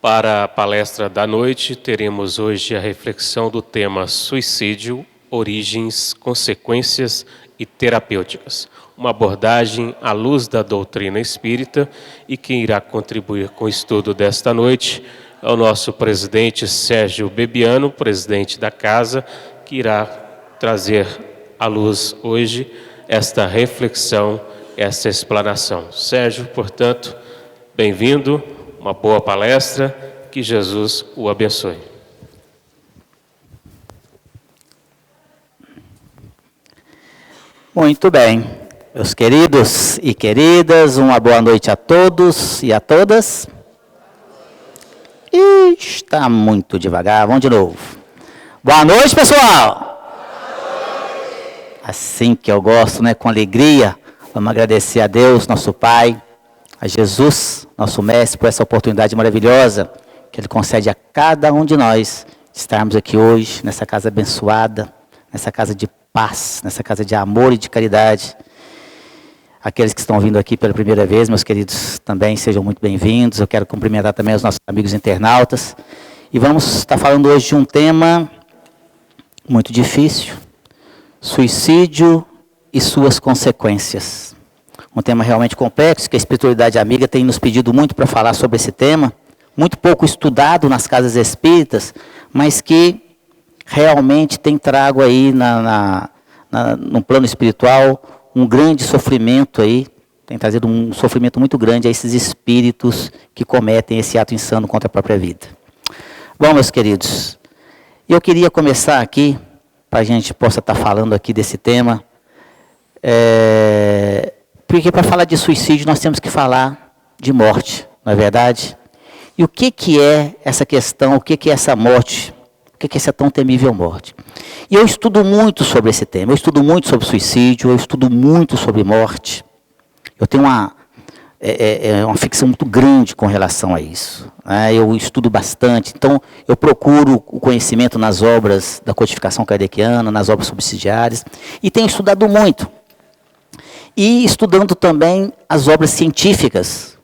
Para a palestra da noite, teremos hoje a reflexão do tema Suicídio, Origens, Consequências e Terapêuticas. Uma abordagem à luz da doutrina espírita, e quem irá contribuir com o estudo desta noite é o nosso presidente Sérgio Bebiano, presidente da casa, que irá trazer à luz hoje esta reflexão, esta explanação. Sérgio, portanto, bem-vindo, uma boa palestra, que Jesus o abençoe. Muito bem, meus queridos e queridas, uma boa noite a todos e a todas. Está muito devagar, vamos de novo. Boa noite, pessoal! Assim que eu gosto, né? Com alegria, vamos agradecer a Deus, nosso Pai, a Jesus, nosso Mestre, por essa oportunidade maravilhosa que Ele concede a cada um de nós estarmos aqui hoje, nessa casa abençoada, nessa casa de paz, nessa casa de amor e de caridade. Aqueles que estão vindo aqui pela primeira vez, meus queridos, também sejam muito bem-vindos. Eu quero cumprimentar também os nossos amigos internautas. E vamos estar falando hoje de um tema muito difícil: suicídio e suas consequências. Um tema realmente complexo, que a espiritualidade amiga tem nos pedido muito para falar sobre esse tema, muito pouco estudado nas casas espíritas, mas que realmente tem trago aí no plano espiritual um grande sofrimento aí, tem trazido um sofrimento muito grande a esses espíritos que cometem esse ato insano contra a própria vida. Bom, meus queridos, eu queria começar aqui, para a gente possa estar falando aqui desse tema, porque para falar de suicídio nós temos que falar de morte, não é verdade? E o que é essa questão, o que é essa morte? O que é essa tão temível morte? E eu estudo muito sobre esse tema, eu estudo muito sobre suicídio, eu estudo muito sobre morte. Eu tenho uma ficção muito grande com relação a isso. Eu estudo bastante, então eu procuro o conhecimento nas obras da codificação kardeciana, nas obras subsidiárias, e tenho estudado muito. E estudando também as obras científicas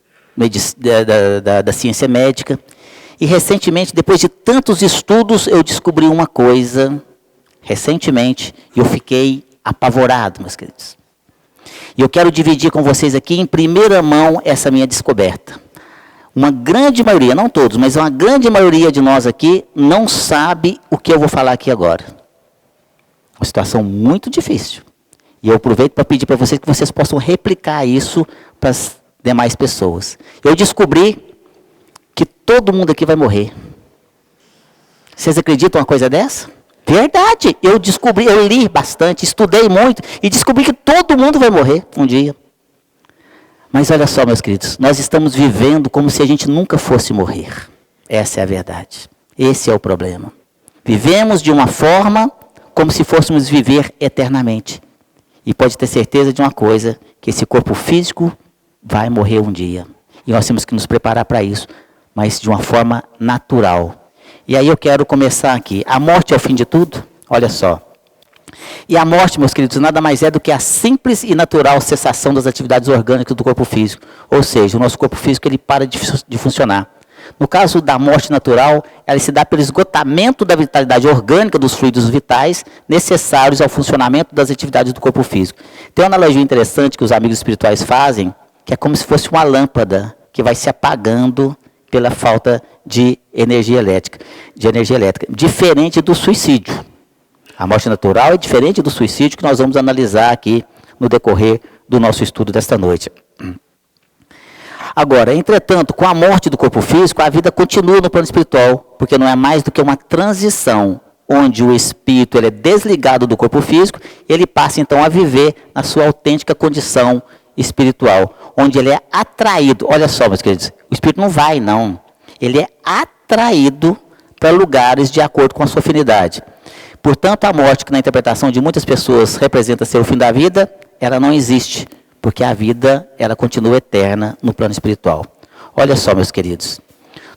da ciência médica. E recentemente, depois de tantos estudos, eu descobri uma coisa, recentemente, e eu fiquei apavorado, meus queridos. E eu quero dividir com vocês aqui, em primeira mão, essa minha descoberta. Uma grande maioria, não todos, mas uma grande maioria de nós aqui não sabe o que eu vou falar aqui agora. Uma situação muito difícil. E eu aproveito para pedir para vocês que vocês possam replicar isso para as demais pessoas. Eu descobri que todo mundo aqui vai morrer. Vocês acreditam uma coisa dessa? Verdade, eu descobri, eu li bastante, estudei muito e descobri que todo mundo vai morrer um dia. Mas olha só, meus queridos, nós estamos vivendo como se a gente nunca fosse morrer. Essa é a verdade. Esse é o problema. Vivemos de uma forma como se fôssemos viver eternamente. E pode ter certeza de uma coisa, que esse corpo físico vai morrer um dia. E nós temos que nos preparar para isso, mas de uma forma natural. E aí eu quero começar aqui. A morte é o fim de tudo? Olha só. E a morte, meus queridos, nada mais é do que a simples e natural cessação das atividades orgânicas do corpo físico. Ou seja, o nosso corpo físico ele para de funcionar. No caso da morte natural, ela se dá pelo esgotamento da vitalidade orgânica dos fluidos vitais necessários ao funcionamento das atividades do corpo físico. Tem uma analogia interessante que os amigos espirituais fazem, que é como se fosse uma lâmpada que vai se apagando pela falta de energia elétrica, diferente do suicídio. A morte natural é diferente do suicídio que nós vamos analisar aqui no decorrer do nosso estudo desta noite. Agora, entretanto, com a morte do corpo físico, a vida continua no plano espiritual, porque não é mais do que uma transição, onde o espírito ele é desligado do corpo físico, ele passa então a viver na sua autêntica condição espiritual, onde ele é atraído. Olha só, meus queridos, o espírito não vai, não. Ele é atraído para lugares de acordo com a sua afinidade. Portanto, a morte, que na interpretação de muitas pessoas representa ser o fim da vida, ela não existe, porque a vida ela continua eterna no plano espiritual. Olha só, meus queridos,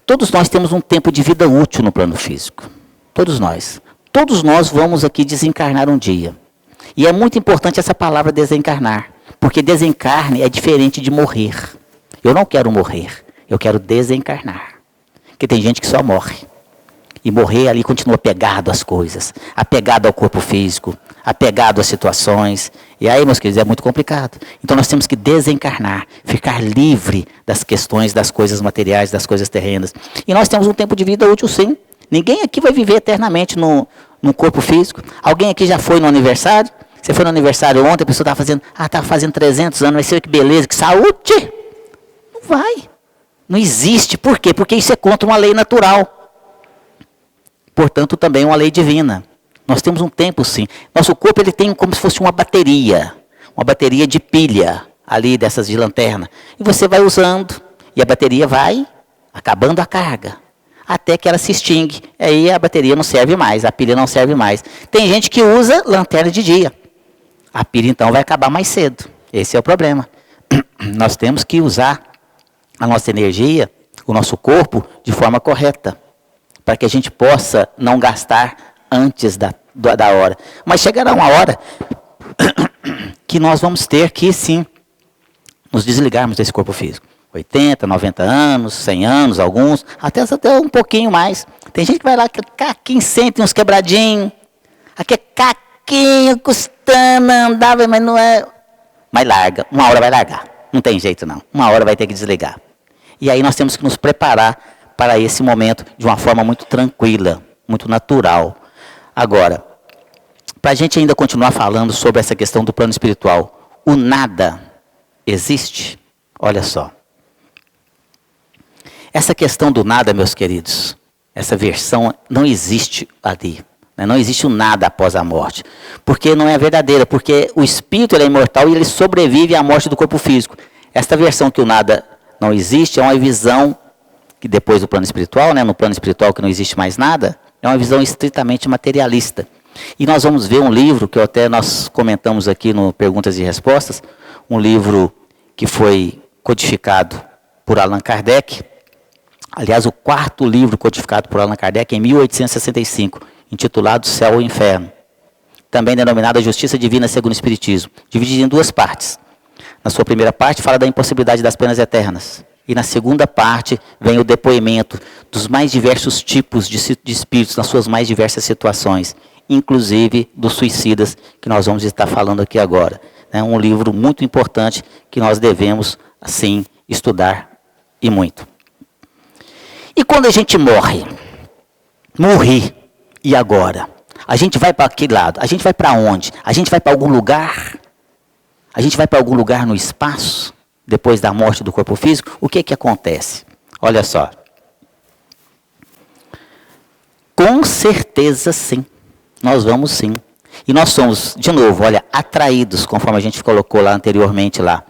todos nós temos um tempo de vida útil no plano físico. Todos nós. Todos nós vamos aqui desencarnar um dia. E é muito importante essa palavra desencarnar, porque desencarne é diferente de morrer. Eu não quero morrer, eu quero desencarnar. Porque tem gente que só morre. E morrer ali continua apegado às coisas, apegado ao corpo físico, apegado às situações. E aí, meus queridos, é muito complicado. Então nós temos que desencarnar, ficar livre das questões das coisas materiais, das coisas terrenas. E nós temos um tempo de vida útil, sim. Ninguém aqui vai viver eternamente no corpo físico. Alguém aqui já foi no aniversário? Você foi no aniversário ontem, a pessoa estava fazendo 300 anos, vai ser que beleza, que saúde. Não vai. Não existe. Por quê? Porque isso é contra uma lei natural. Portanto, também uma lei divina. Nós temos um tempo, sim. Nosso corpo ele tem como se fosse uma bateria de pilha, ali dessas de lanterna. E você vai usando, e a bateria vai acabando a carga, até que ela se extingue. Aí a bateria não serve mais, a pilha não serve mais. Tem gente que usa lanterna de dia. A pilha, então, vai acabar mais cedo. Esse é o problema. Nós temos que usar a nossa energia, o nosso corpo, de forma correta, para que a gente possa não gastar antes da hora. Mas chegará uma hora que nós vamos ter que, sim, nos desligarmos desse corpo físico. 80, 90 anos, 100 anos, alguns, até um pouquinho mais. Tem gente que vai lá, caquinho, sente uns quebradinhos, aqui é caquinho, custando andar, mas não é... Mas larga, uma hora vai largar, não tem jeito não, uma hora vai ter que desligar. E aí nós temos que nos preparar para esse momento de uma forma muito tranquila, muito natural. Agora, para a gente ainda continuar falando sobre essa questão do plano espiritual, o nada existe? Olha só. Essa questão do nada, meus queridos, essa versão não existe ali. Né? Não existe o nada após a morte. Porque não é verdadeira, porque o espírito ele é imortal e ele sobrevive à morte do corpo físico. Esta versão que o nada não existe é uma visão que depois do plano espiritual, né, no plano espiritual que não existe mais nada, é uma visão estritamente materialista. E nós vamos ver um livro, que até nós comentamos aqui no Perguntas e Respostas, um livro que foi codificado por Allan Kardec, aliás, o 4º livro codificado por Allan Kardec em 1865, intitulado Céu ou Inferno, também denominado Justiça Divina segundo o Espiritismo, dividido em 2 partes. Na sua primeira parte fala da impossibilidade das penas eternas. E na segunda parte vem o depoimento dos mais diversos tipos de espíritos nas suas mais diversas situações, inclusive dos suicidas, que nós vamos estar falando aqui agora. É um livro muito importante que nós devemos, assim, estudar e muito. E quando a gente morre, e agora? A gente vai para aquele lado, a gente vai para onde? A gente vai para algum lugar? A gente vai para algum lugar no espaço? Depois da morte do corpo físico, o que acontece? Olha só. Com certeza sim. Nós vamos sim. E nós somos, de novo, olha, atraídos, conforme a gente colocou lá anteriormente lá.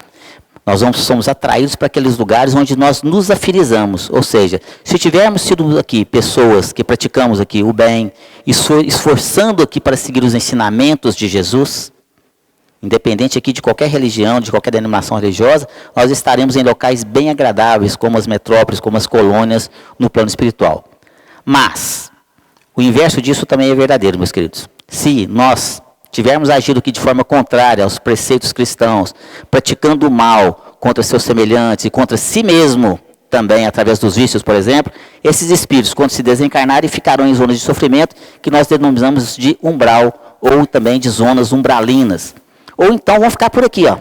Nós somos atraídos para aqueles lugares onde nós nos afinizamos. Ou seja, se tivermos sido aqui pessoas que praticamos aqui o bem, esforçando aqui para seguir os ensinamentos de Jesus, independente aqui de qualquer religião, de qualquer denominação religiosa, nós estaremos em locais bem agradáveis, como as metrópoles, como as colônias, no plano espiritual. Mas, o inverso disso também é verdadeiro, meus queridos. Se nós tivermos agido aqui de forma contrária aos preceitos cristãos, praticando o mal contra seus semelhantes e contra si mesmo, também através dos vícios, por exemplo, esses espíritos, quando se desencarnarem, ficarão em zonas de sofrimento, que nós denominamos de umbral, ou também de zonas umbralinas. Ou então vão ficar por aqui, ó,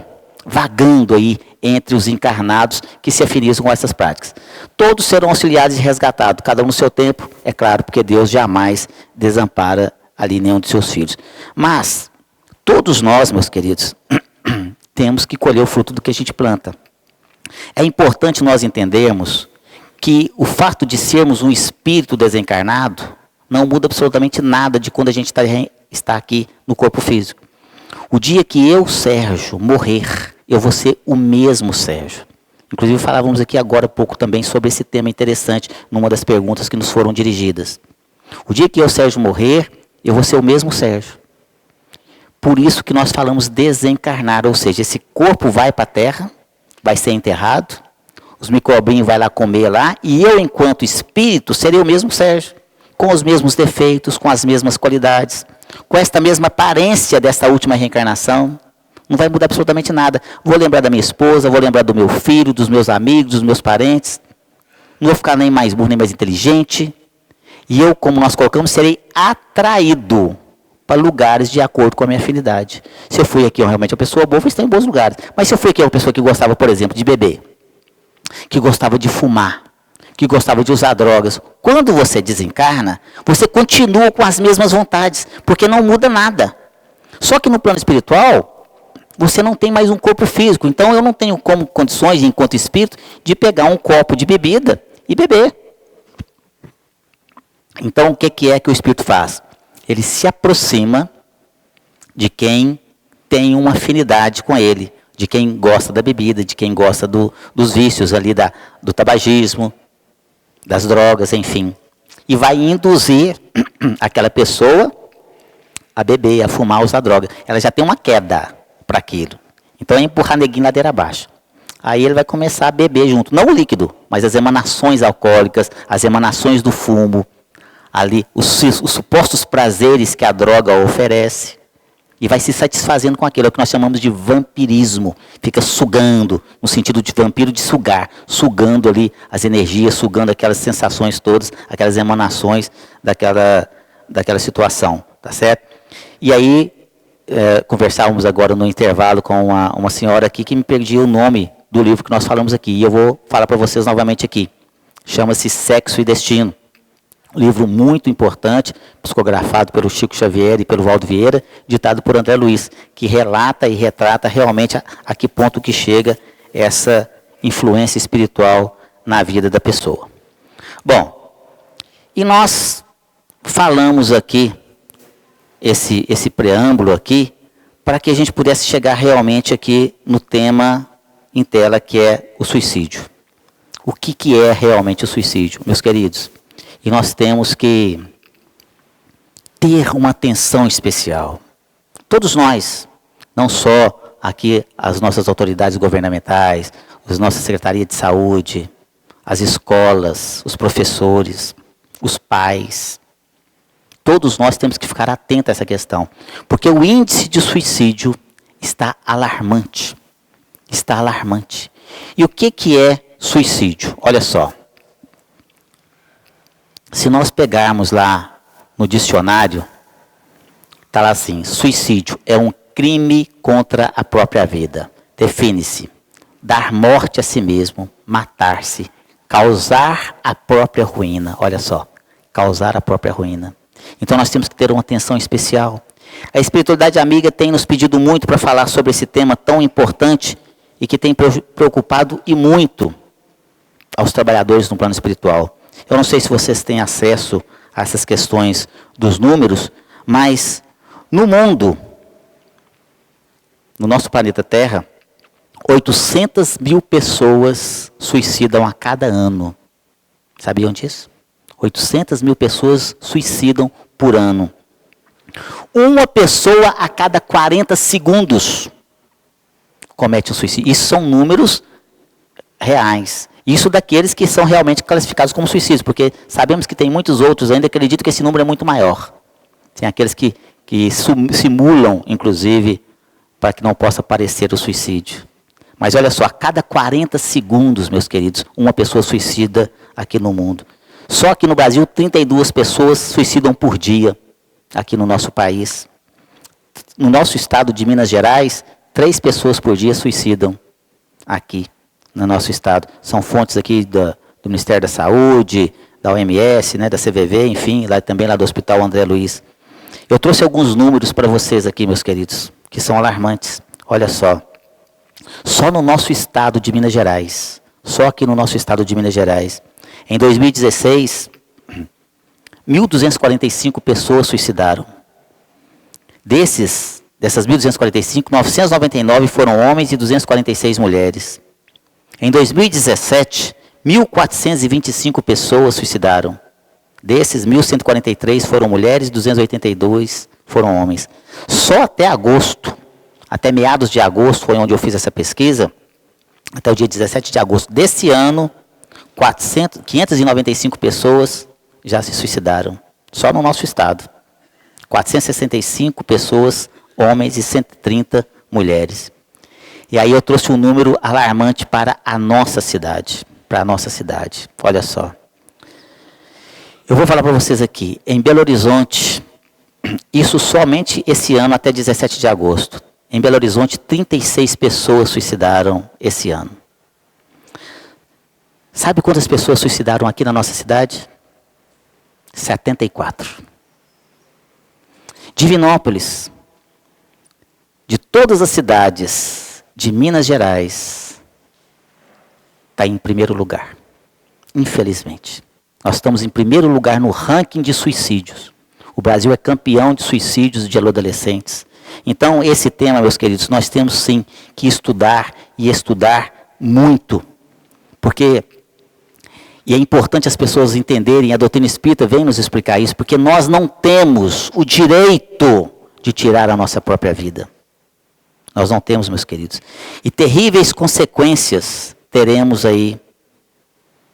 vagando aí entre os encarnados que se afinizam com essas práticas. Todos serão auxiliados e resgatados, cada um no seu tempo, é claro, porque Deus jamais desampara ali nenhum de seus filhos. Mas, todos nós, meus queridos, temos que colher o fruto do que a gente planta. É importante nós entendermos que o fato de sermos um espírito desencarnado não muda absolutamente nada de quando a gente está aqui no corpo físico. O dia que eu, Sérgio, morrer, eu vou ser o mesmo Sérgio. Inclusive falávamos aqui agora há pouco também sobre esse tema interessante, numa das perguntas que nos foram dirigidas. O dia que eu, Sérgio, morrer, eu vou ser o mesmo Sérgio. Por isso que nós falamos desencarnar, ou seja, esse corpo vai para a terra, vai ser enterrado, os microbinhos vão lá comer lá, e eu, enquanto espírito, serei o mesmo Sérgio, com os mesmos defeitos, com as mesmas qualidades, com esta mesma aparência dessa última reencarnação. Não vai mudar absolutamente nada. Vou lembrar da minha esposa, vou lembrar do meu filho, dos meus amigos, dos meus parentes. não vou ficar nem mais burro, nem mais inteligente. E eu, como nós colocamos, serei atraído para lugares de acordo com a minha afinidade. Se eu fui aqui realmente uma pessoa boa, vou estar em bons lugares. Mas se eu fui aqui uma pessoa que gostava, por exemplo, de beber, que gostava de fumar, que gostava de usar drogas, quando você desencarna, você continua com as mesmas vontades, porque não muda nada. Só que no plano espiritual, você não tem mais um corpo físico. Então eu não tenho como condições, enquanto espírito, de pegar um copo de bebida e beber. Então o que é que o espírito faz? Ele se aproxima de quem tem uma afinidade com ele, de quem gosta da bebida, de quem gosta dos vícios ali, do tabagismo, das drogas, enfim. E vai induzir aquela pessoa a beber, a fumar, a usar droga. Ela já tem uma queda para aquilo. Então é empurrar neguinho ladeira abaixo. Aí ele vai começar a beber junto, não o líquido, mas as emanações alcoólicas, as emanações do fumo, ali os supostos prazeres que a droga oferece. E vai se satisfazendo com aquilo, é o que nós chamamos de vampirismo. Fica sugando, no sentido de vampiro de sugar, sugando ali as energias, sugando aquelas sensações todas, aquelas emanações daquela situação, tá certo? E aí, conversávamos agora no intervalo com uma senhora aqui que me perdia o nome do livro que nós falamos aqui, e eu vou falar para vocês novamente aqui. Chama-se Sexo e Destino. Um livro muito importante, psicografado pelo Chico Xavier e pelo Valdo Vieira, ditado por André Luiz, que relata e retrata realmente a que ponto que chega essa influência espiritual na vida da pessoa. Bom, e nós falamos aqui, esse preâmbulo aqui, para que a gente pudesse chegar realmente aqui no tema em tela, que é o suicídio. O que é realmente o suicídio, meus queridos? E nós temos que ter uma atenção especial. Todos nós, não só aqui as nossas autoridades governamentais, as nossas secretarias de saúde, as escolas, os professores, os pais, todos nós temos que ficar atentos a essa questão. Porque o índice de suicídio está alarmante. Está alarmante. E o que é suicídio? Olha só. Se nós pegarmos lá no dicionário, está lá assim: suicídio é um crime contra a própria vida. Define-se: dar morte a si mesmo, matar-se, causar a própria ruína. Olha só, causar a própria ruína. Então nós temos que ter uma atenção especial. A espiritualidade amiga tem nos pedido muito para falar sobre esse tema tão importante e que tem preocupado e muito aos trabalhadores no plano espiritual. Eu não sei se vocês têm acesso a essas questões dos números, mas no mundo, no nosso planeta Terra, 800 mil pessoas suicidam a cada ano. Sabiam disso? 800 mil pessoas suicidam por ano. Uma pessoa a cada 40 segundos comete um suicídio. Isso são números reais. Isso daqueles que são realmente classificados como suicídios, porque sabemos que tem muitos outros ainda que acreditam que esse número é muito maior. Tem aqueles que simulam, inclusive, para que não possa aparecer o suicídio. Mas olha só, a cada 40 segundos, meus queridos, uma pessoa suicida aqui no mundo. Só aqui no Brasil, 32 pessoas suicidam por dia, aqui no nosso país. No nosso estado de Minas Gerais, 3 pessoas por dia suicidam aqui no nosso estado. São fontes aqui do Ministério da Saúde, da OMS, né, da CVV, enfim, também lá do Hospital André Luiz. Eu trouxe alguns números para vocês aqui, meus queridos, que são alarmantes. Olha só. Só no nosso estado de Minas Gerais, só aqui no nosso estado de Minas Gerais, em 2016, 1.245 pessoas suicidaram. Dessas 1.245, 999 foram homens e 246 mulheres. Em 2017, 1.425 pessoas suicidaram. Desses, 1.143 foram mulheres e 282 foram homens. Só até agosto, até meados de agosto, foi onde eu fiz essa pesquisa, até o dia 17 de agosto desse ano, 595 pessoas já se suicidaram, só no nosso estado. 465 pessoas, homens, e 130 mulheres. E aí eu trouxe um número alarmante para a nossa cidade, para a nossa cidade. Olha só. Eu vou falar para vocês aqui, em Belo Horizonte, isso somente esse ano até 17 de agosto. Em Belo Horizonte, 36 pessoas suicidaram esse ano. Sabe quantas pessoas suicidaram aqui na nossa cidade? 74. Divinópolis, de todas as cidades de Minas Gerais, está em primeiro lugar. Infelizmente. Nós estamos em primeiro lugar no ranking de suicídios. O Brasil é campeão de suicídios de adolescentes. Então, esse tema, meus queridos, nós temos sim que estudar e estudar muito. Porque, e é importante as pessoas entenderem, a doutrina espírita vem nos explicar isso, porque nós não temos o direito de tirar a nossa própria vida. Nós não temos, meus queridos. E terríveis consequências teremos aí,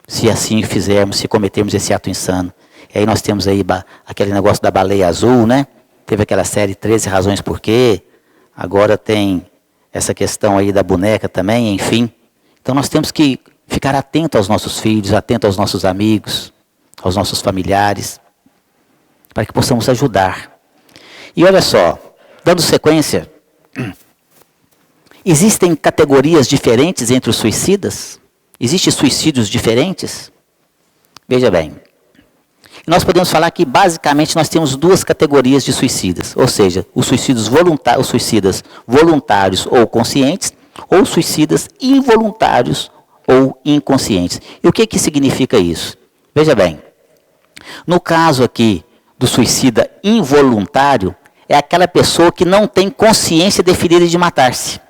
se assim fizermos, se cometermos esse ato insano. E aí nós temos aí aquele negócio da baleia azul, né? Teve aquela série 13 Razões Por Quê. Agora tem essa questão aí da boneca também, enfim. Então nós temos que ficar atento aos nossos filhos, atento aos nossos amigos, aos nossos familiares, para que possamos ajudar. E olha só, dando sequência, existem categorias diferentes entre os suicidas? Existem suicídios diferentes? Veja bem, nós podemos falar que basicamente nós temos duas categorias de suicidas, ou seja, os suicidas voluntários ou conscientes, ou suicidas involuntários ou inconscientes. E o que significa isso? Veja bem, no caso aqui do suicida involuntário, é aquela pessoa que não tem consciência definida de matar-se.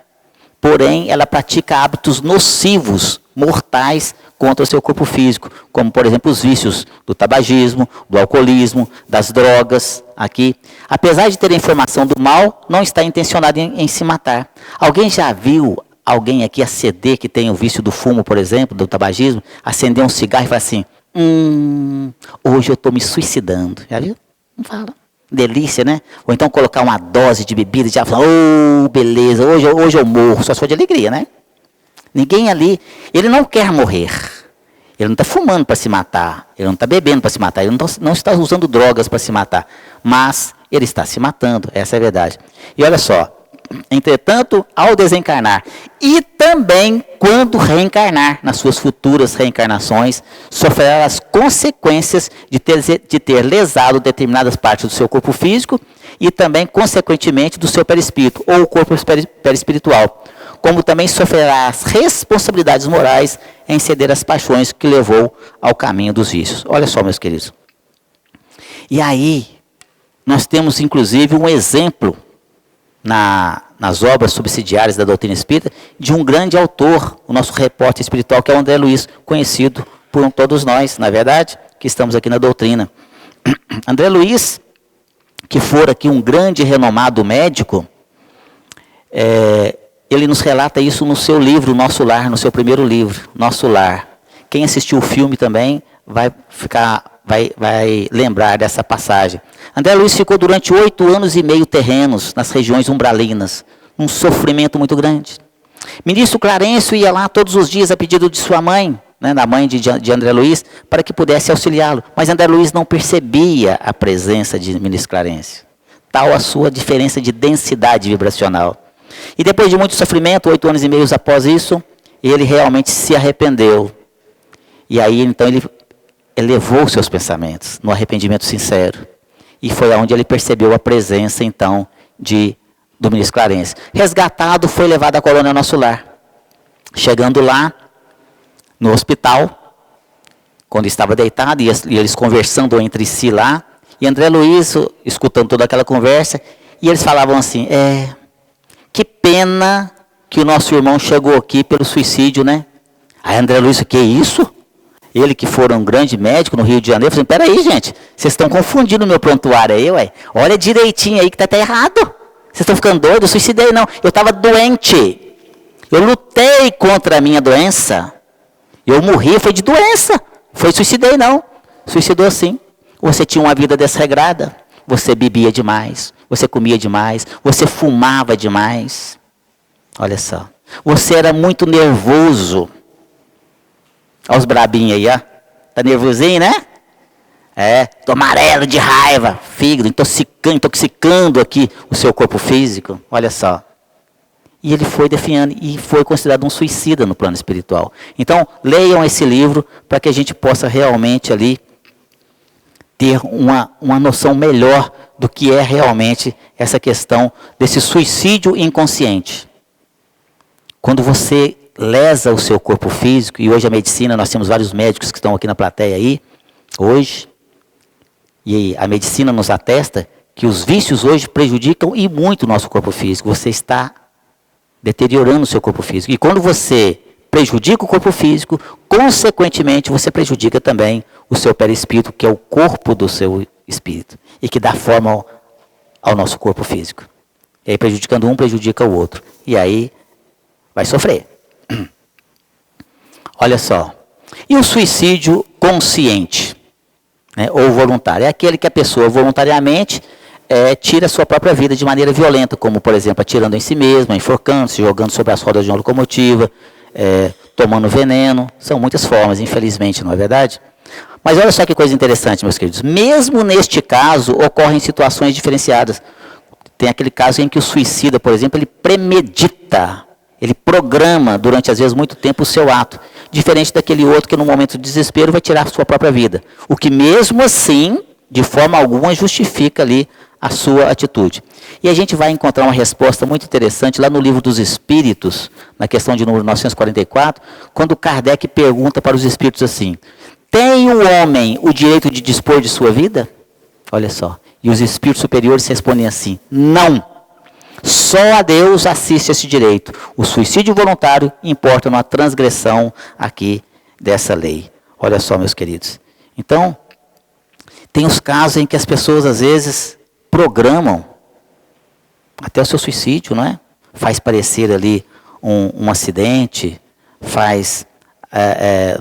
Porém, ela pratica hábitos nocivos, mortais, contra o seu corpo físico, como, por exemplo, os vícios do tabagismo, do alcoolismo, das drogas, aqui. Apesar de ter a informação do mal, não está intencionado em se matar. Alguém já viu alguém aqui acender, que tem o vício do fumo, por exemplo, do tabagismo, acender um cigarro e falar assim, hoje eu estou me suicidando. Já viu? Não fala. Delícia, né? Ou então colocar uma dose de bebida e já falar, beleza, hoje eu morro, só se for de alegria, né? Ninguém ali, ele não quer morrer. Ele não está fumando para se matar, ele não está bebendo para se matar, ele não está usando drogas para se matar, mas ele está se matando, essa é a verdade. E olha só, entretanto, ao desencarnar e também quando reencarnar, nas suas futuras reencarnações, sofrerá as consequências de ter lesado determinadas partes do seu corpo físico e também, consequentemente, do seu perispírito, ou o corpo perispiritual, como também sofrerá as responsabilidades morais em ceder às paixões que levou ao caminho dos vícios. Olha só, meus queridos. E aí, nós temos inclusive um exemplo nas obras subsidiárias da doutrina espírita, de um grande autor, o nosso repórter espiritual, que é o André Luiz, conhecido por todos nós, na verdade, que estamos aqui na doutrina. André Luiz, que for aqui um grande renomado médico, ele nos relata isso no seu livro, Nosso Lar, no seu primeiro livro, Nosso Lar. Quem assistiu o filme também vai lembrar dessa passagem. André Luiz ficou durante 8 anos e meio terrenos, nas regiões umbralinas, um sofrimento muito grande. Ministro Clarencio ia lá todos os dias a pedido de sua mãe, né, da mãe de André Luiz, para que pudesse auxiliá-lo. Mas André Luiz não percebia a presença de Ministro Clarencio. Tal a sua diferença de densidade vibracional. E depois de muito sofrimento, 8 anos e meio após isso, ele realmente se arrependeu. E aí, então, ele elevou seus pensamentos no arrependimento sincero. E foi onde ele percebeu a presença, então, do Ministro Clarencio. Resgatado, foi levado à colônia Nosso Lar. Chegando lá, no hospital, quando estava deitado, e eles conversando entre si lá, e André Luiz, escutando toda aquela conversa, e eles falavam assim, que pena que o nosso irmão chegou aqui pelo suicídio, né? Aí André Luiz, que isso? Ele que for um grande médico no Rio de Janeiro, falou, peraí, gente, vocês estão confundindo o meu prontuário aí, ué. Olha direitinho aí que está errado. Vocês estão ficando doidos? Eu suicidei, não. Eu estava doente. Eu lutei contra a minha doença. Eu morri, foi de doença. Foi suicidei, não. Suicidou sim. Você tinha uma vida desregrada. Você bebia demais. Você comia demais. Você fumava demais. Olha só. Você era muito nervoso. Olha os brabinhos aí, ó. Tá nervosinho, né? Tô amarelo de raiva, fígado, intoxicando aqui o seu corpo físico. Olha só. E ele foi definhando e foi considerado um suicida no plano espiritual. Então, leiam esse livro para que a gente possa realmente ali ter uma noção melhor do que é realmente essa questão desse suicídio inconsciente. Quando você lesa o seu corpo físico, e hoje a medicina, nós temos vários médicos que estão aqui na plateia aí, hoje, e a medicina nos atesta que os vícios hoje prejudicam e muito o nosso corpo físico. Você está deteriorando o seu corpo físico. E quando você prejudica o corpo físico, consequentemente você prejudica também o seu perispírito, que é o corpo do seu espírito, e que dá forma ao nosso corpo físico. E aí prejudicando um, prejudica o outro. E aí vai sofrer. Olha só. E o suicídio consciente, né, ou voluntário? É aquele que a pessoa voluntariamente tira a sua própria vida de maneira violenta, como, por exemplo, atirando em si mesma, enforcando, se jogando sobre as rodas de uma locomotiva, tomando veneno. São muitas formas, infelizmente, não é verdade? Mas olha só que coisa interessante, meus queridos. Mesmo neste caso, ocorrem situações diferenciadas. Tem aquele caso em que o suicida, por exemplo, ele premedita, ele programa durante, às vezes, muito tempo o seu ato. Diferente daquele outro que, no momento de desespero, vai tirar a sua própria vida. O que, mesmo assim, de forma alguma, justifica ali a sua atitude. E a gente vai encontrar uma resposta muito interessante lá no Livro dos Espíritos, na questão de número 944, quando Kardec pergunta para os espíritos assim: tem o homem o direito de dispor de sua vida? Olha só. E os espíritos superiores respondem assim: não. Só a Deus assiste esse direito. O suicídio voluntário importa numa transgressão aqui dessa lei. Olha só, meus queridos. Então, tem os casos em que as pessoas, às vezes, programam até o seu suicídio, não é? Faz parecer ali um acidente, faz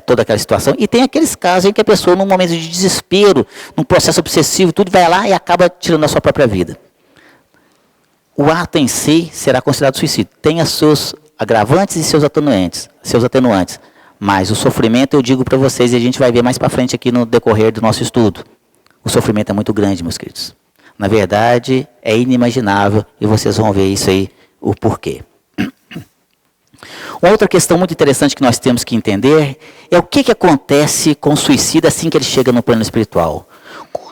toda aquela situação. E tem aqueles casos em que a pessoa, num momento de desespero, num processo obsessivo, tudo vai lá e acaba tirando a sua própria vida. O ato em si será considerado suicídio. Tem os seus agravantes e seus atenuantes. Mas o sofrimento, eu digo para vocês, e a gente vai ver mais para frente aqui no decorrer do nosso estudo. O sofrimento é muito grande, meus queridos. Na verdade, é inimaginável, e vocês vão ver isso aí, o porquê. Uma outra questão muito interessante que nós temos que entender é o que acontece com o suicida assim que ele chega no plano espiritual.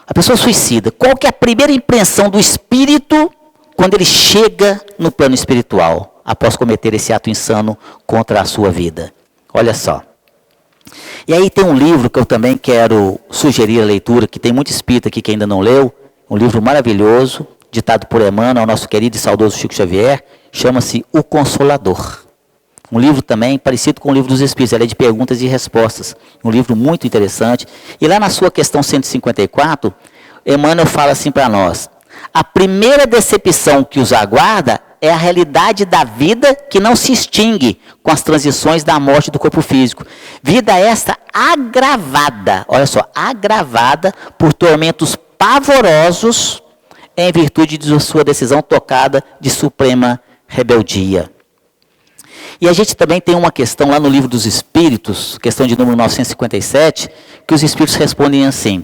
A pessoa suicida, qual que é a primeira impressão do espírito quando ele chega no plano espiritual, após cometer esse ato insano contra a sua vida? Olha só. E aí tem um livro que eu também quero sugerir a leitura, que tem muito espírita aqui que ainda não leu, um livro maravilhoso, ditado por Emmanuel, nosso querido e saudoso Chico Xavier, chama-se O Consolador. Um livro também parecido com o Livro dos Espíritos, ele é de perguntas e respostas, um livro muito interessante. E lá na sua questão 154, Emmanuel fala assim para nós: a primeira decepção que os aguarda é a realidade da vida que não se extingue com as transições da morte do corpo físico. Vida esta agravada, olha só, agravada por tormentos pavorosos em virtude de sua decisão tocada de suprema rebeldia. E a gente também tem uma questão lá no Livro dos Espíritos, questão de número 957, que os Espíritos respondem assim: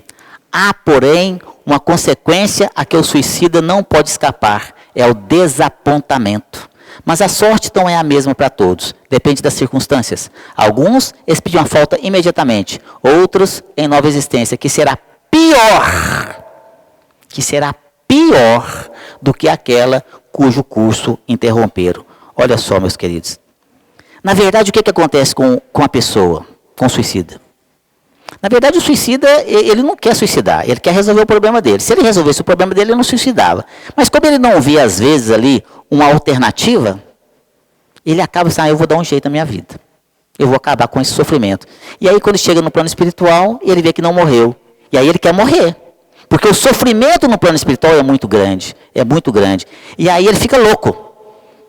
há, porém, uma consequência a que o suicida não pode escapar, é o desapontamento. Mas a sorte não é a mesma para todos, depende das circunstâncias. Alguns expedem a falta imediatamente, outros em nova existência, que será pior do que aquela cujo curso interromperam. Olha só, meus queridos. Na verdade, o que acontece com a pessoa, com o suicida? Na verdade, o suicida, ele não quer suicidar, ele quer resolver o problema dele. Se ele resolvesse o problema dele, ele não suicidava. Mas como ele não vê, às vezes, ali, uma alternativa, ele acaba assim: eu vou dar um jeito na minha vida. Eu vou acabar com esse sofrimento. E aí, quando chega no plano espiritual, ele vê que não morreu. E aí ele quer morrer. Porque o sofrimento no plano espiritual é muito grande. É muito grande. E aí ele fica louco.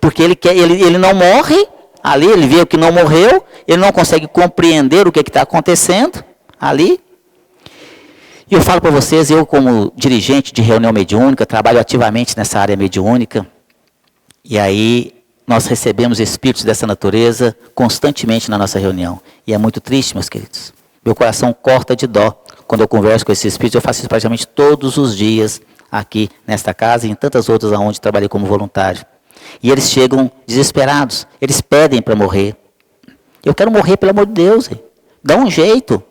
Porque ele não morre, ali ele vê que não morreu, ele não consegue compreender o que está acontecendo ali. E eu falo para vocês, eu como dirigente de reunião mediúnica, trabalho ativamente nessa área mediúnica, e aí nós recebemos espíritos dessa natureza constantemente na nossa reunião. E é muito triste, meus queridos. Meu coração corta de dó quando eu converso com esses espíritos. Eu faço isso praticamente todos os dias aqui nesta casa e em tantas outras onde trabalhei como voluntário. E eles chegam desesperados. Eles pedem para morrer. Eu quero morrer, pelo amor de Deus. Dá um jeito.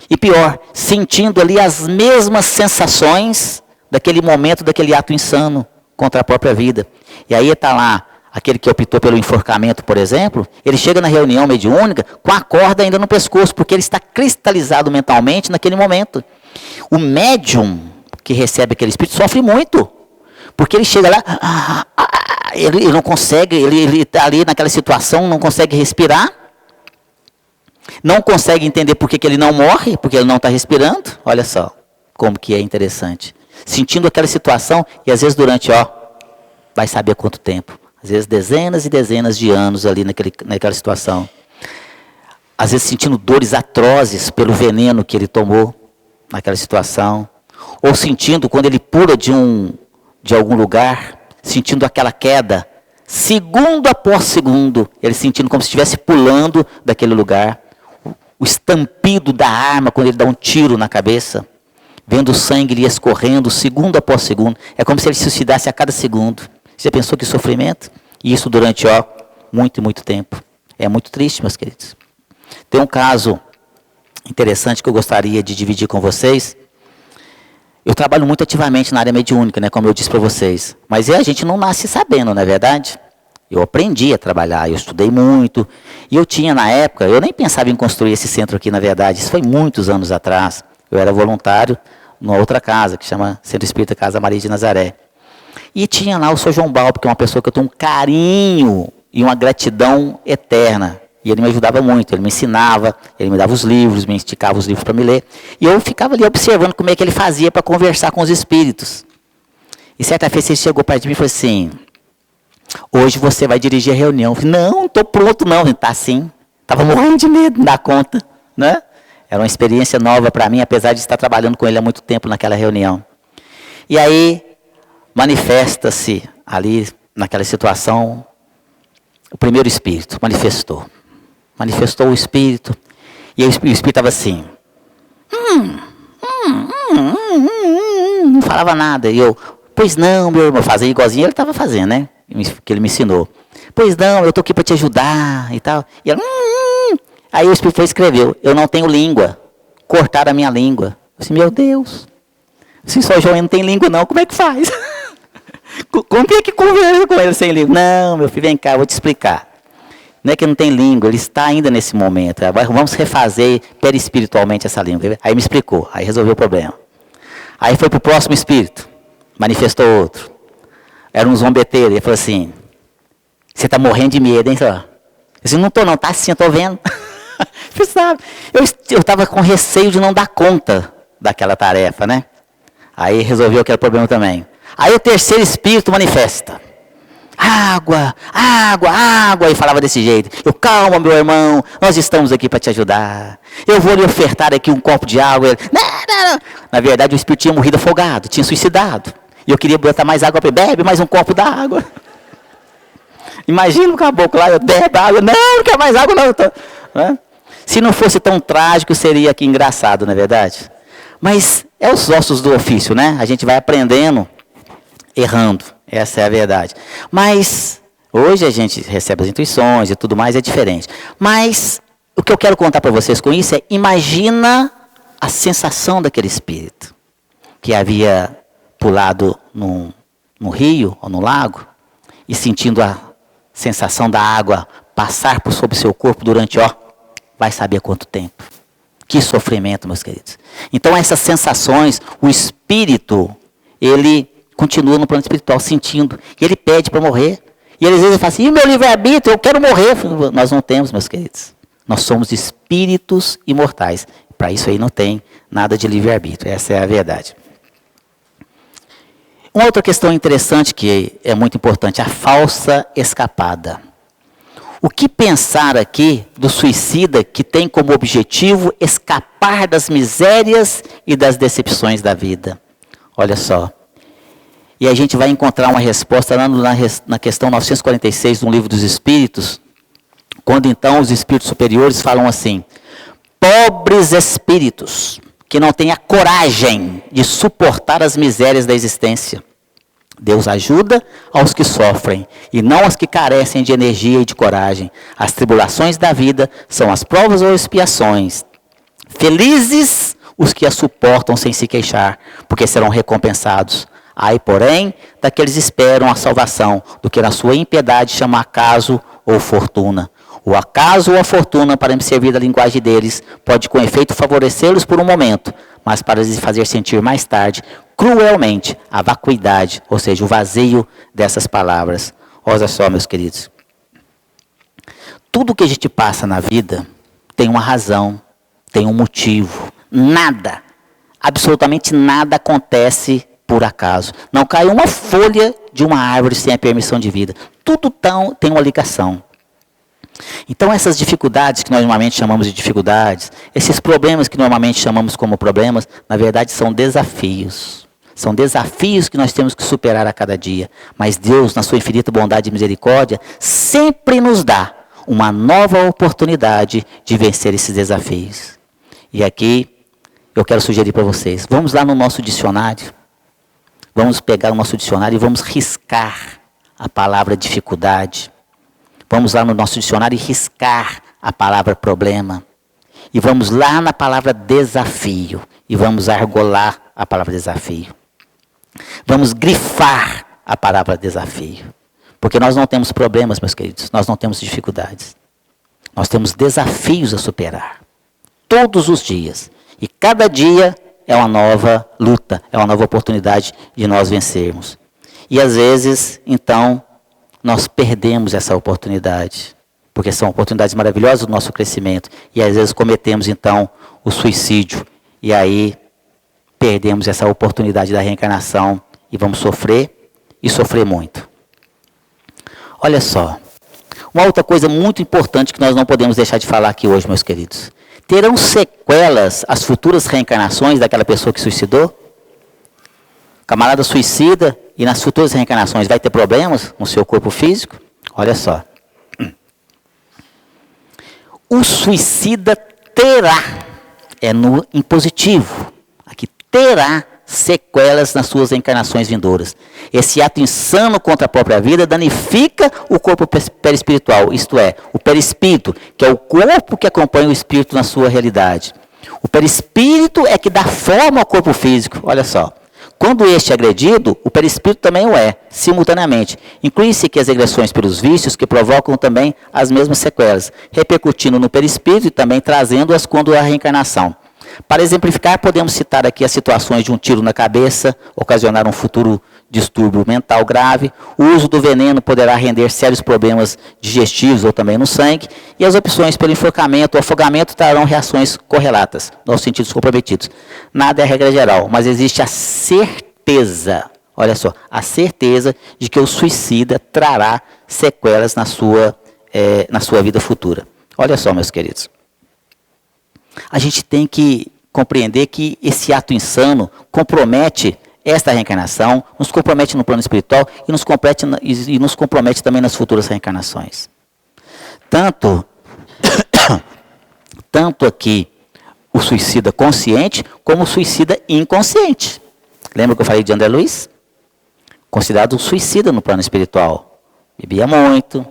E pior, sentindo ali as mesmas sensações daquele momento, daquele ato insano contra a própria vida. E aí está lá, aquele que optou pelo enforcamento, por exemplo, ele chega na reunião mediúnica com a corda ainda no pescoço, porque ele está cristalizado mentalmente naquele momento. O médium que recebe aquele espírito sofre muito, porque ele chega lá, ele não consegue, ele está ali naquela situação, não consegue respirar, não consegue entender por que ele não morre, porque ele não está respirando. Olha só como que é interessante. Sentindo aquela situação, e às vezes durante, vai saber quanto tempo. Às vezes dezenas e dezenas de anos ali naquela situação. Às vezes sentindo dores atrozes pelo veneno que ele tomou naquela situação. Ou sentindo, quando ele pula de algum lugar, sentindo aquela queda, segundo após segundo, ele sentindo como se estivesse pulando daquele lugar. O estampido da arma, quando ele dá um tiro na cabeça, vendo o sangue lhe escorrendo, segundo após segundo. É como se ele se suicidasse a cada segundo. Você pensou que sofrimento? E isso durante, muito e muito tempo. É muito triste, meus queridos. Tem um caso interessante que eu gostaria de dividir com vocês. Eu trabalho muito ativamente na área mediúnica, né, como eu disse para vocês. Mas a gente não nasce sabendo, não é verdade? Eu aprendi a trabalhar, eu estudei muito. E eu tinha, na época, eu nem pensava em construir esse centro aqui, na verdade. Isso foi muitos anos atrás. Eu era voluntário numa outra casa, que chama Centro Espírita Casa Maria de Nazaré. E tinha lá o Sr. João Balbo, que é uma pessoa que eu tenho um carinho e uma gratidão eterna. E ele me ajudava muito, ele me ensinava, ele me dava os livros, me esticava os livros para me ler. E eu ficava ali observando como é que ele fazia para conversar com os espíritos. E certa vez ele chegou perto de mim e falou assim: hoje você vai dirigir a reunião. Eu falei: não estou pronto não. Ele: tá sim. Estava morrendo de medo, não dá conta, né? Era uma experiência nova para mim, apesar de estar trabalhando com ele há muito tempo naquela reunião. E aí manifesta-se ali naquela situação o primeiro espírito, manifestou o espírito, e o espírito estava assim, não falava nada, e eu: pois não, meu irmão, fazia igualzinho ele estava fazendo, né, que ele me ensinou. Pois não, eu estou aqui para te ajudar, e tal, e ele, Aí o espírito foi e escreveu: eu não tenho língua, cortaram a minha língua. Eu disse: meu Deus, se só João não tem língua não, como é que faz? Como é que conversa com ele sem língua? Não, meu filho, vem cá, eu vou te explicar. Não é que não tem língua, ele está ainda nesse momento. Vamos refazer perispiritualmente essa língua. Aí me explicou, aí resolveu o problema. Aí foi para o próximo espírito, manifestou outro. Era um zombeteiro, ele falou assim: você está morrendo de medo, hein, senhor? Eu disse: não estou não, tá sim, eu estou vendo. Você sabe, eu estava com receio de não dar conta daquela tarefa, né? Aí resolveu aquele problema também. Aí o terceiro espírito manifesta: água, água, água. E falava desse jeito: eu: calma, meu irmão, nós estamos aqui para te ajudar. Eu vou lhe ofertar aqui um copo de água. Ele: não. Na verdade o espírito tinha morrido afogado, tinha suicidado. E eu queria botar mais água para ele: bebe mais um copo da água. Imagina o caboclo lá: eu bebo água, não quero mais água não. Se não fosse tão trágico, seria aqui engraçado, não é verdade? Mas é os ossos do ofício, né? A gente vai aprendendo, errando, essa é a verdade. Mas hoje a gente recebe as intuições e tudo mais, é diferente. Mas o que eu quero contar para vocês com isso é: imagina a sensação daquele espírito que havia pulado no rio ou no lago e sentindo a sensação da água passar por sobre o seu corpo durante, vai saber quanto tempo. Que sofrimento, meus queridos. Então essas sensações, o espírito, ele continua no plano espiritual sentindo. E ele pede para morrer. E ele às vezes fala assim: e meu livre-arbítrio, eu quero morrer. Nós não temos, meus queridos. Nós somos espíritos imortais. Para isso aí não tem nada de livre-arbítrio. Essa é a verdade. Uma outra questão interessante que é muito importante: a falsa escapada. O que pensar aqui do suicida que tem como objetivo escapar das misérias e das decepções da vida? Olha só. E a gente vai encontrar uma resposta lá na questão 946 do Livro dos Espíritos, quando então os espíritos superiores falam assim: pobres espíritos, que não têm a coragem de suportar as misérias da existência. Deus ajuda aos que sofrem, e não aos que carecem de energia e de coragem. As tribulações da vida são as provas ou expiações. Felizes os que as suportam sem se queixar, porque serão recompensados. Ai, porém, daqueles esperam a salvação, do que na sua impiedade chama acaso ou fortuna. O acaso ou a fortuna, para me servir da linguagem deles, pode com efeito favorecê-los por um momento, mas para lhes fazer sentir mais tarde, cruelmente, a vacuidade, ou seja, o vazio dessas palavras. Olha só, meus queridos. Tudo que a gente passa na vida tem uma razão, tem um motivo. Nada, absolutamente nada acontece por acaso. Não cai uma folha de uma árvore sem a permissão de vida. Tudo tem uma ligação. Então essas dificuldades que nós normalmente chamamos de dificuldades, esses problemas que normalmente chamamos como problemas, na verdade são desafios. São desafios que nós temos que superar a cada dia. Mas Deus, na sua infinita bondade e misericórdia, sempre nos dá uma nova oportunidade de vencer esses desafios. E aqui eu quero sugerir para vocês, vamos lá no nosso dicionário, vamos pegar o nosso dicionário e vamos riscar a palavra dificuldade. Vamos lá no nosso dicionário e riscar a palavra problema. E vamos lá na palavra desafio. E vamos argolar a palavra desafio. Vamos grifar a palavra desafio. Porque nós não temos problemas, meus queridos. Nós não temos dificuldades. Nós temos desafios a superar. Todos os dias. E cada dia é uma nova luta. É uma nova oportunidade de nós vencermos. E às vezes, então, nós perdemos essa oportunidade, porque são oportunidades maravilhosas do nosso crescimento, e às vezes cometemos então o suicídio, e aí perdemos essa oportunidade da reencarnação, e vamos sofrer, e sofrer muito. Olha só, uma outra coisa muito importante que nós não podemos deixar de falar aqui hoje, meus queridos. Terão sequelas as futuras reencarnações daquela pessoa que suicidou? Camarada suicida, e nas futuras reencarnações vai ter problemas no seu corpo físico? Olha só. O suicida terá, é no impositivo, aqui terá sequelas nas suas reencarnações vindouras. Esse ato insano contra a própria vida danifica o corpo perispiritual, isto é, o perispírito, que é o corpo que acompanha o espírito na sua realidade. O perispírito é que dá forma ao corpo físico, olha só. Quando este é agredido, o perispírito também o é, simultaneamente. Inclui-se que as agressões pelos vícios que provocam também as mesmas sequelas, repercutindo no perispírito e também trazendo-as quando há reencarnação. Para exemplificar, podemos citar aqui as situações de um tiro na cabeça, ocasionar um futuro distúrbio mental grave, o uso do veneno poderá render sérios problemas digestivos ou também no sangue, e as opções pelo enforcamento ou afogamento trarão reações correlatas, nos sentidos comprometidos. Nada é a regra geral, mas existe a certeza, olha só, a certeza de que o suicida trará sequelas na sua vida futura. Olha só, meus queridos. A gente tem que compreender que esse ato insano compromete esta reencarnação, nos compromete no plano espiritual e nos compromete também nas futuras reencarnações. Tanto aqui o suicida consciente como o suicida inconsciente. Lembra que eu falei de André Luiz? Considerado um suicida no plano espiritual. Bebia muito,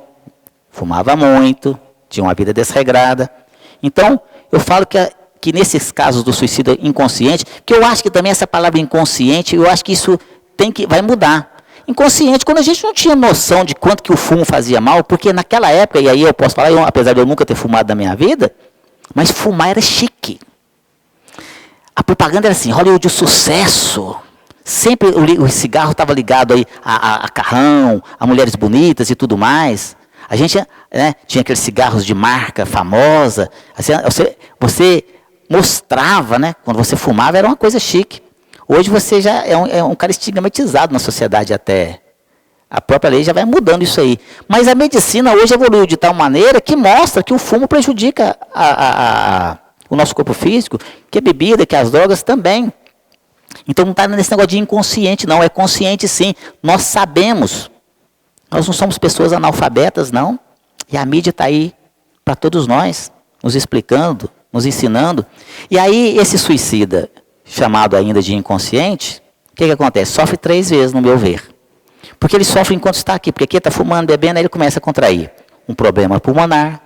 fumava muito, tinha uma vida desregrada. Então, eu falo que nesses casos do suicídio inconsciente, que eu acho que também essa palavra inconsciente, eu acho que isso vai mudar. Inconsciente, quando a gente não tinha noção de quanto que o fumo fazia mal, porque naquela época, e aí eu posso falar, apesar de eu nunca ter fumado na minha vida, mas fumar era chique. A propaganda era assim, Hollywood, o sucesso. Sempre o cigarro estava ligado aí a carrão, a mulheres bonitas e tudo mais. A gente tinha aqueles cigarros de marca famosa. Assim, você mostrava, quando você fumava, era uma coisa chique. Hoje você já é um cara estigmatizado na sociedade até. A própria lei já vai mudando isso aí. Mas a medicina hoje evoluiu de tal maneira que mostra que o fumo prejudica o nosso corpo físico, que a bebida, que as drogas também. Então não está nesse negócio de inconsciente, não. É consciente sim. Nós sabemos. Nós não somos pessoas analfabetas, não. E a mídia está aí para todos nós, nos explicando, nos ensinando. E aí esse suicida, chamado ainda de inconsciente, o que acontece? Sofre 3 vezes, no meu ver. Porque ele sofre enquanto está aqui. Porque aqui está fumando, bebendo, aí ele começa a contrair um problema pulmonar.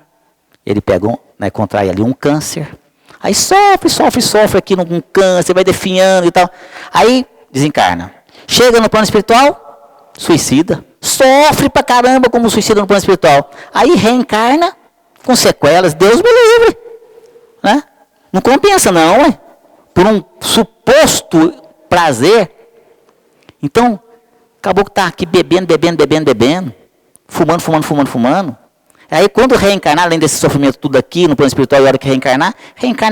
Ele pega, contrai ali um câncer. Aí sofre aqui num câncer, vai definhando e tal. Aí desencarna. Chega no plano espiritual, suicida. Sofre pra caramba como suicida no plano espiritual. Aí reencarna com sequelas. Deus me livre. Né? Não compensa não, ué. Por um suposto prazer. Então, acabou que está aqui bebendo. Fumando. Aí quando reencarnar, além desse sofrimento tudo aqui, no plano espiritual, e a hora que reencarna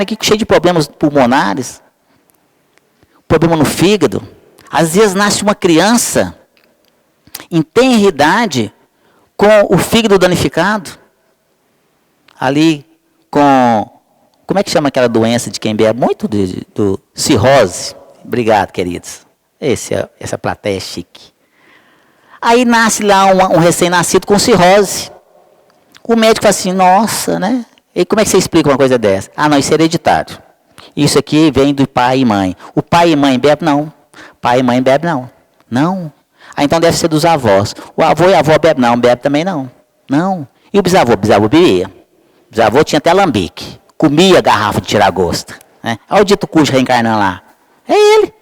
aqui cheio de problemas pulmonares, problema no fígado. Às vezes nasce uma criança, em tenra idade, com o fígado danificado, ali com, como é que chama aquela doença de quem bebe muito? Do cirrose. Obrigado, queridos. Essa plateia é chique. Aí nasce lá um recém-nascido com cirrose. O médico fala assim, nossa, né? E como é que você explica uma coisa dessa? Ah, não, isso é hereditário. Isso aqui vem do pai e mãe. O pai e mãe bebem? Não. Pai e mãe bebem? Não. Não. Ah, então deve ser dos avós. O avô e a avó bebem? Não, bebe também não. Não. E o bisavô? O bisavô bebia. O bisavô tinha até alambique. Comia garrafa de tiragosto. Né? Olha o dito cujo reencarnando lá. É ele.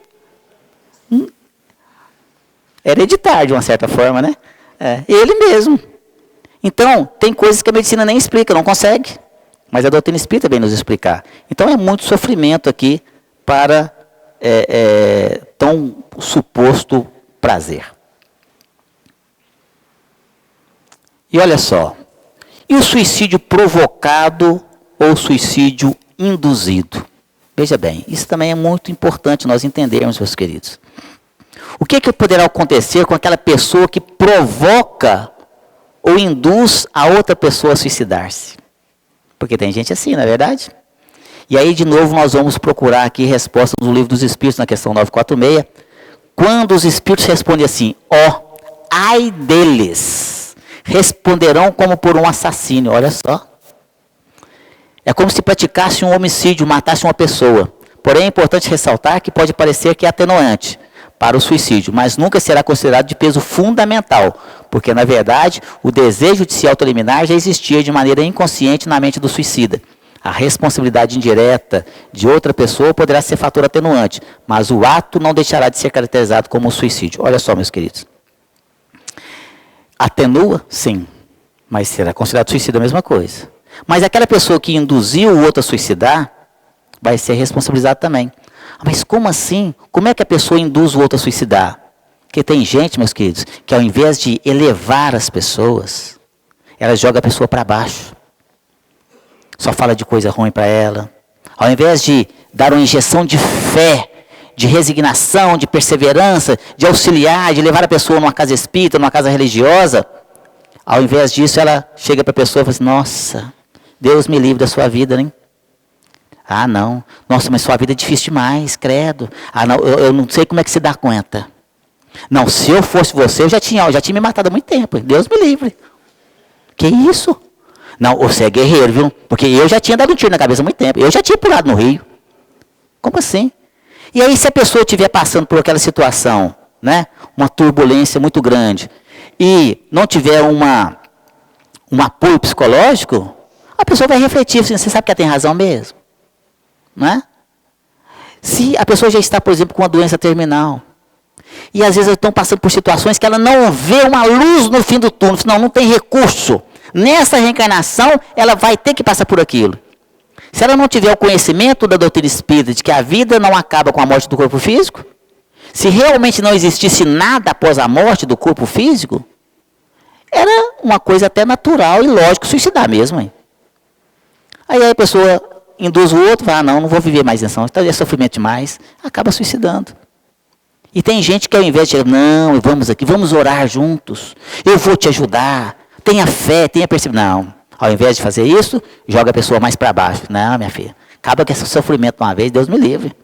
Hereditário, de uma certa forma, né? É ele mesmo. Então, tem coisas que a medicina nem explica, não consegue. Mas a doutrina espírita vem nos explicar. Então, é muito sofrimento aqui para tão suposto prazer. E olha só. E o suicídio provocado ou suicídio induzido? Veja bem, isso também é muito importante nós entendermos, meus queridos. O que poderá acontecer com aquela pessoa que provoca ou induz a outra pessoa a suicidar-se? Porque tem gente assim, não é verdade? E aí, de novo, nós vamos procurar aqui respostas no Livro dos Espíritos, na questão 946, quando os Espíritos respondem assim, ai deles, responderão como por um assassínio. Olha só. É como se praticasse um homicídio, matasse uma pessoa. Porém, é importante ressaltar que pode parecer que é atenuante para o suicídio, mas nunca será considerado de peso fundamental, porque, na verdade, o desejo de se autoeliminar já existia de maneira inconsciente na mente do suicida. A responsabilidade indireta de outra pessoa poderá ser fator atenuante, mas o ato não deixará de ser caracterizado como um suicídio. Olha só, meus queridos. Atenua? Sim, mas será considerado suicídio a mesma coisa. Mas aquela pessoa que induziu o outro a suicidar, vai ser responsabilizada também. Mas como assim? Como é que a pessoa induz o outro a suicidar? Porque tem gente, meus queridos, que ao invés de elevar as pessoas, ela joga a pessoa para baixo. Só fala de coisa ruim para ela. Ao invés de dar uma injeção de fé, de resignação, de perseverança, de auxiliar, de levar a pessoa numa casa espírita, numa casa religiosa, ao invés disso, ela chega para a pessoa e fala assim, nossa, Deus me livre da sua vida, hein? Ah, não. Nossa, mas sua vida é difícil demais, credo. Ah, não, eu não sei como é que você dá conta. Não, se eu fosse você, eu já tinha me matado há muito tempo. Deus me livre. Que isso? Não, você é guerreiro, viu? Porque eu já tinha dado um tiro na cabeça há muito tempo. Eu já tinha pulado no rio. Como assim? E aí, se a pessoa estiver passando por aquela situação, né? Uma turbulência muito grande, e não tiver um apoio psicológico, a pessoa vai refletir, assim, você sabe que ela tem razão mesmo? Não é? Se a pessoa já está, por exemplo, com uma doença terminal, e às vezes estão passando por situações que ela não vê uma luz no fim do túnel, não tem recurso. Nessa reencarnação, ela vai ter que passar por aquilo. Se ela não tiver o conhecimento da doutrina espírita de que a vida não acaba com a morte do corpo físico, se realmente não existisse nada após a morte do corpo físico, era uma coisa até natural e lógico suicidar mesmo. Hein? Aí a pessoa induz o outro, fala, não vou viver mais isso, então é sofrimento demais, acaba suicidando. E tem gente que ao invés de, não, vamos aqui, vamos orar juntos, eu vou te ajudar, tenha fé, tenha percepção. Não, ao invés de fazer isso, joga a pessoa mais para baixo. Não, minha filha, acaba com esse sofrimento uma vez, Deus me livre.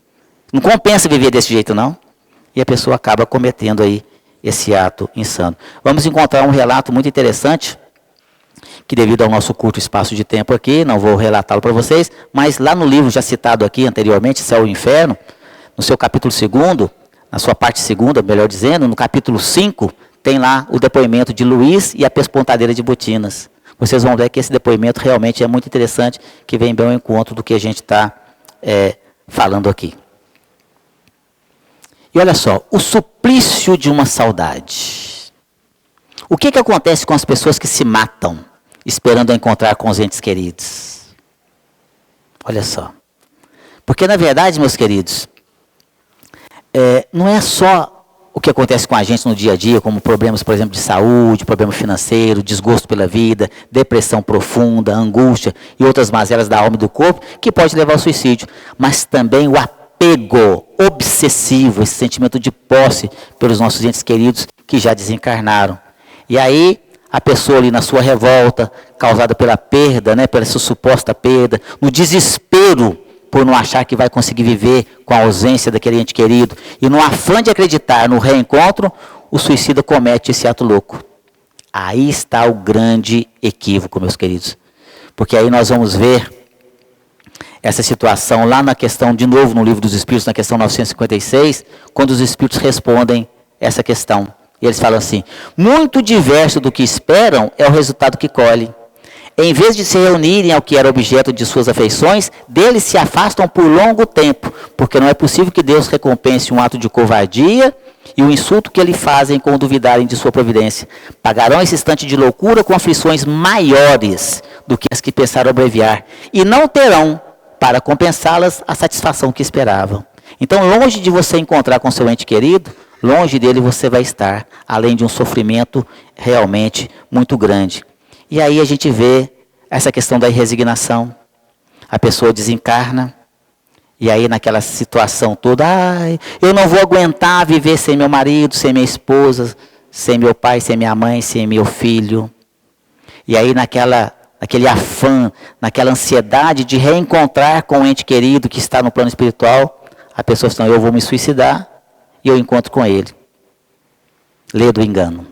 Não compensa viver desse jeito, não. E a pessoa acaba cometendo aí esse ato insano. Vamos encontrar um relato muito interessante, que devido ao nosso curto espaço de tempo aqui, não vou relatá-lo para vocês, mas lá no livro já citado aqui anteriormente, Céu e Inferno, no seu capítulo 2º, na sua parte 2ª, melhor dizendo, no capítulo 5, tem lá o depoimento de Luiz e a pespontadeira de botinas. Vocês vão ver que esse depoimento realmente é muito interessante, que vem bem ao encontro do que a gente está falando aqui. E olha só, o suplício de uma saudade. O que acontece com as pessoas que se matam, esperando encontrar com os entes queridos? Olha só. Porque, na verdade, meus queridos, não é só o que acontece com a gente no dia a dia, como problemas, por exemplo, de saúde, problema financeiro, desgosto pela vida, depressão profunda, angústia e outras mazelas da alma e do corpo, que pode levar ao suicídio. Mas também o apego obsessivo, esse sentimento de posse pelos nossos entes queridos que já desencarnaram. E aí, a pessoa ali na sua revolta, causada pela perda, pela sua suposta perda, no desespero por não achar que vai conseguir viver com a ausência daquele ente querido, e no afã de acreditar no reencontro, o suicida comete esse ato louco. Aí está o grande equívoco, meus queridos. Porque aí nós vamos ver essa situação lá na questão, de novo no Livro dos Espíritos, na questão 956, quando os Espíritos respondem essa questão. E eles falam assim: muito diverso do que esperam é o resultado que colhem. Em vez de se reunirem ao que era objeto de suas afeições, deles se afastam por longo tempo, porque não é possível que Deus recompense um ato de covardia e o insulto que lhe fazem com duvidarem de sua providência. Pagarão esse instante de loucura com aflições maiores do que as que pensaram abreviar, e não terão, para compensá-las, a satisfação que esperavam. Então, longe de você encontrar com seu ente querido, longe dele você vai estar, além de um sofrimento realmente muito grande. E aí a gente vê essa questão da resignação. A pessoa desencarna, e aí naquela situação toda, eu não vou aguentar viver sem meu marido, sem minha esposa, sem meu pai, sem minha mãe, sem meu filho. E aí naquele afã, naquela ansiedade de reencontrar com o ente querido que está no plano espiritual, a pessoa diz: eu vou me suicidar e eu encontro com ele. Lê do engano.